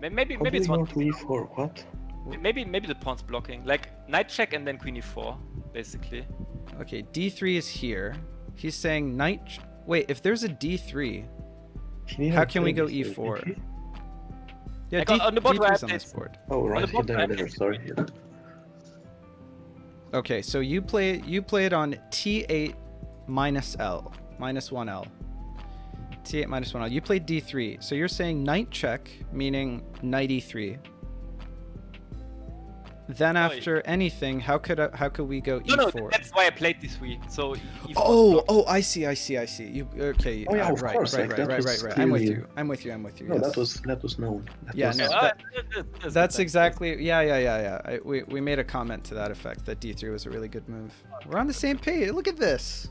B: Maybe it's
C: Probably
B: one.
C: not e4, what?
B: Maybe the pawn's blocking. Like knight check and then queen e4, basically.
A: Okay, D3 is here. He's saying knight. Wait, if there's a D3, how can we go E4? Yeah,
B: Like on the board where I
A: D3's on this
B: played-
A: board.
C: Oh, right,
B: the bottom
C: there, sorry.
A: Okay, so you play it on T8 minus L, minus 1L. T8 minus 1L. You played D3, so you're saying knight check, meaning knight E3. then after anything, how could we go
B: No, no,
A: e4?
B: that's why I played d3. So e4
A: Oh, I see. You okay?
C: Oh yeah, of
A: right,
C: course.
A: right,
C: Like,
A: right,
C: that
A: right,
C: was
A: right. I'm with
C: clearly-
A: you. I'm with you.
C: No,
A: Yes.
C: that was known. That
A: Yeah,
C: was,
A: no,
B: that's
A: that's
B: good.
A: exactly. Yeah. We made a comment to that effect that d3 was a really good move. We're on the same page. Look at this.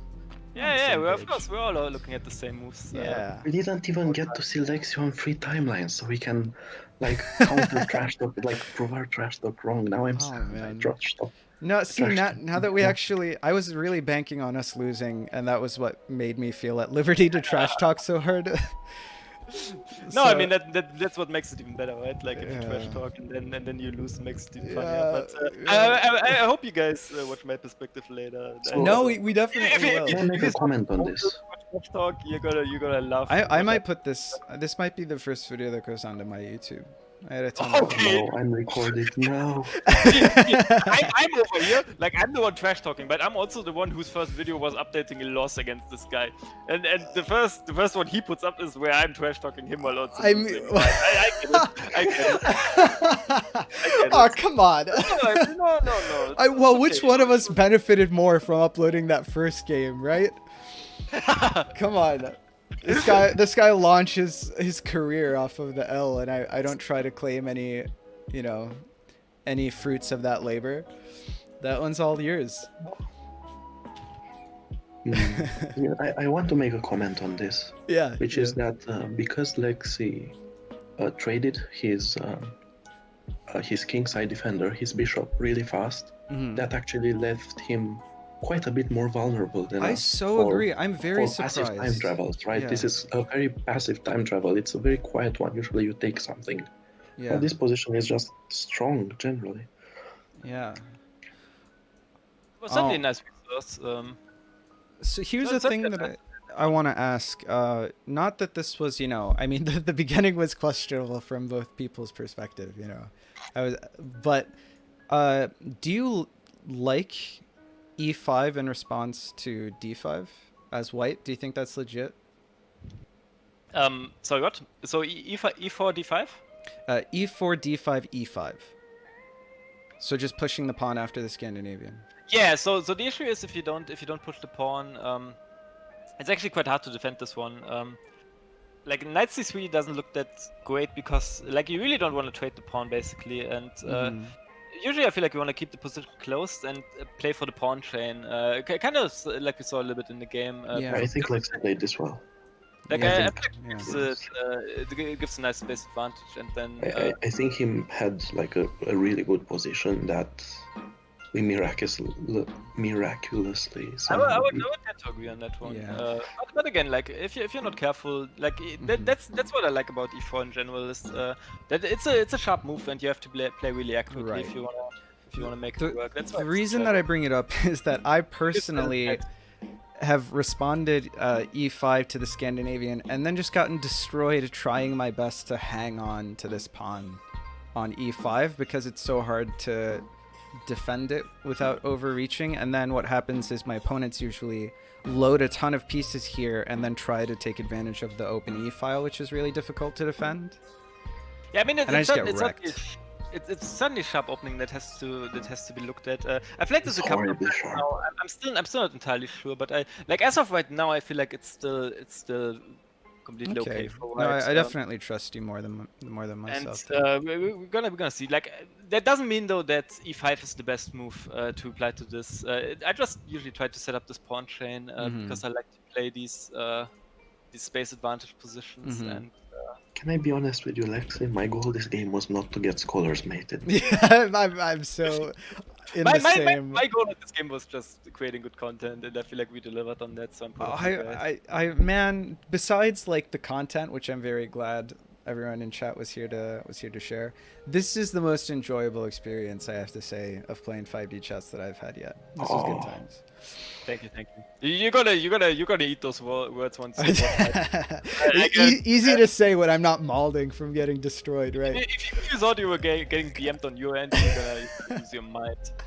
B: Yeah, well, of course, we're all looking at the same moves.
A: Yeah.
C: We didn't even get to see Lexi on 3 timelines, so we can like counter trash talk, like prove our trash talk wrong. Now I'm
A: Oh,
C: sad.
A: man.
C: Trash talk.
A: No, see,
C: Trash
A: now that we actually, I was really banking on us losing, and that was what made me feel at liberty to trash talk so hard.
B: No, I mean that's what makes it even better, right? Like if you trash
A: Yeah.
B: talk and then you lose, it makes it even
A: Yeah,
B: funnier. But
A: yeah.
B: I hope you guys watch my perspective later.
A: No, we definitely will.
C: Can I make a comment on this?
B: Trash talk, you're gonna laugh.
A: I might put this. This might be the first video that goes onto my YouTube. I had a ton of
B: Okay.
C: No, I'm recorded. No.
B: I'm over here, like I'm the one trash talking, but I'm also the one whose first video was updating a loss against this guy. And the first one he puts up is where I'm trash talking him while also
A: I'm-
B: losing. I get it. I get it.
A: Oh, come on.
B: No.
A: Well,
B: It's
A: which
B: okay.
A: one of us benefited more from uploading that first game, right? Come on. This guy launches his career off of the L, and I don't try to claim any, any fruits of that labor. That one's all yours.
C: Yeah, I want to make a comment on this,
A: Yeah.
C: which is that because Lexi traded his kingside defender, his bishop, really fast,
A: Mhm.
C: that actually left him quite a bit more vulnerable than
A: I
C: us
A: so
C: for-
A: agree. I'm very
C: for passive time
A: surprised.
C: travels, right?
A: Yeah.
C: This is a very passive time travel. It's a very quiet one. Usually you take something.
A: Yeah.
C: But this position is just strong generally.
A: Yeah.
B: Well, certainly
A: Oh.
B: a nice resource.
A: So here's
B: So
A: the thing
B: that's
A: that I want to ask. Not that this was, I mean, the beginning was questionable from both people's perspective, but do you like E5 in response to D5 as white? Do you think that's legit?
B: Sorry, what? So E4, D5?
A: E4, D5, E5. So just pushing the pawn after the Scandinavian.
B: Yeah. So the issue is if you don't push the pawn, it's actually quite hard to defend this one. Like knight c3 doesn't look that great because like you really don't want to trade the pawn basically, and
A: Mhm.
B: usually I feel like you want to keep the position closed and play for the pawn chain. Kind of like we saw a little bit in the game.
A: Yeah.
C: I think Lexi played this well.
B: Like
A: Yeah,
B: I
C: think-
B: feel like
A: yeah.
B: it gives a nice space advantage, and then
C: I think he had like a really good position that we miraculously
B: I
C: somehow
B: would
C: beat.
B: tend to agree on that one.
A: Yeah.
B: But again, like if you're not careful, like that's what I like about E4 in general is that it's a sharp move and you have to play really accurately
A: Right.
B: if you wanna make
A: The-
B: it work. That's
A: The reason that I bring it up is that I personally have responded E5 to the Scandinavian and then just gotten destroyed trying my best to hang on to this pawn on E5 because it's so hard to defend it without overreaching. And then what happens is my opponents usually load a ton of pieces here and then try to take advantage of the open E file, which is really difficult to defend.
B: Yeah, I mean,
A: And I just get wrecked.
B: It's certainly a sharp opening that has to be looked at. I've played this a couple of
C: Horribly
B: times
C: sharp.
B: now. I'm still not entirely sure, but as of right now, I feel like it's still completely okay for
A: No,
B: white.
A: I definitely trust you more than
B: And
A: myself.
B: we're gonna see. Like that doesn't mean though that E5 is the best move to apply to this. I just usually try to set up this pawn chain
A: Mhm.
B: because I like to play these space advantage positions.
A: Mhm.
B: And
C: Can I be honest with you, Lexi? My goal this game was not to get scholars mated.
A: Yeah, I'm so in the same.
B: my goal at this game was just creating good content, and I feel like we delivered on that. So I'm proud of you guys.
A: Man, besides like the content, which I'm very glad everyone in chat was here to share, this is the most enjoyable experience I have to say of playing 5D chess that I've had yet. This was good
C: Oh.
A: times.
B: Thank you. You're gonna eat those words once.
A: Easy to say when I'm not malding from getting destroyed, right?
B: If you thought you were getting BM'd on your end, you're gonna lose your mind.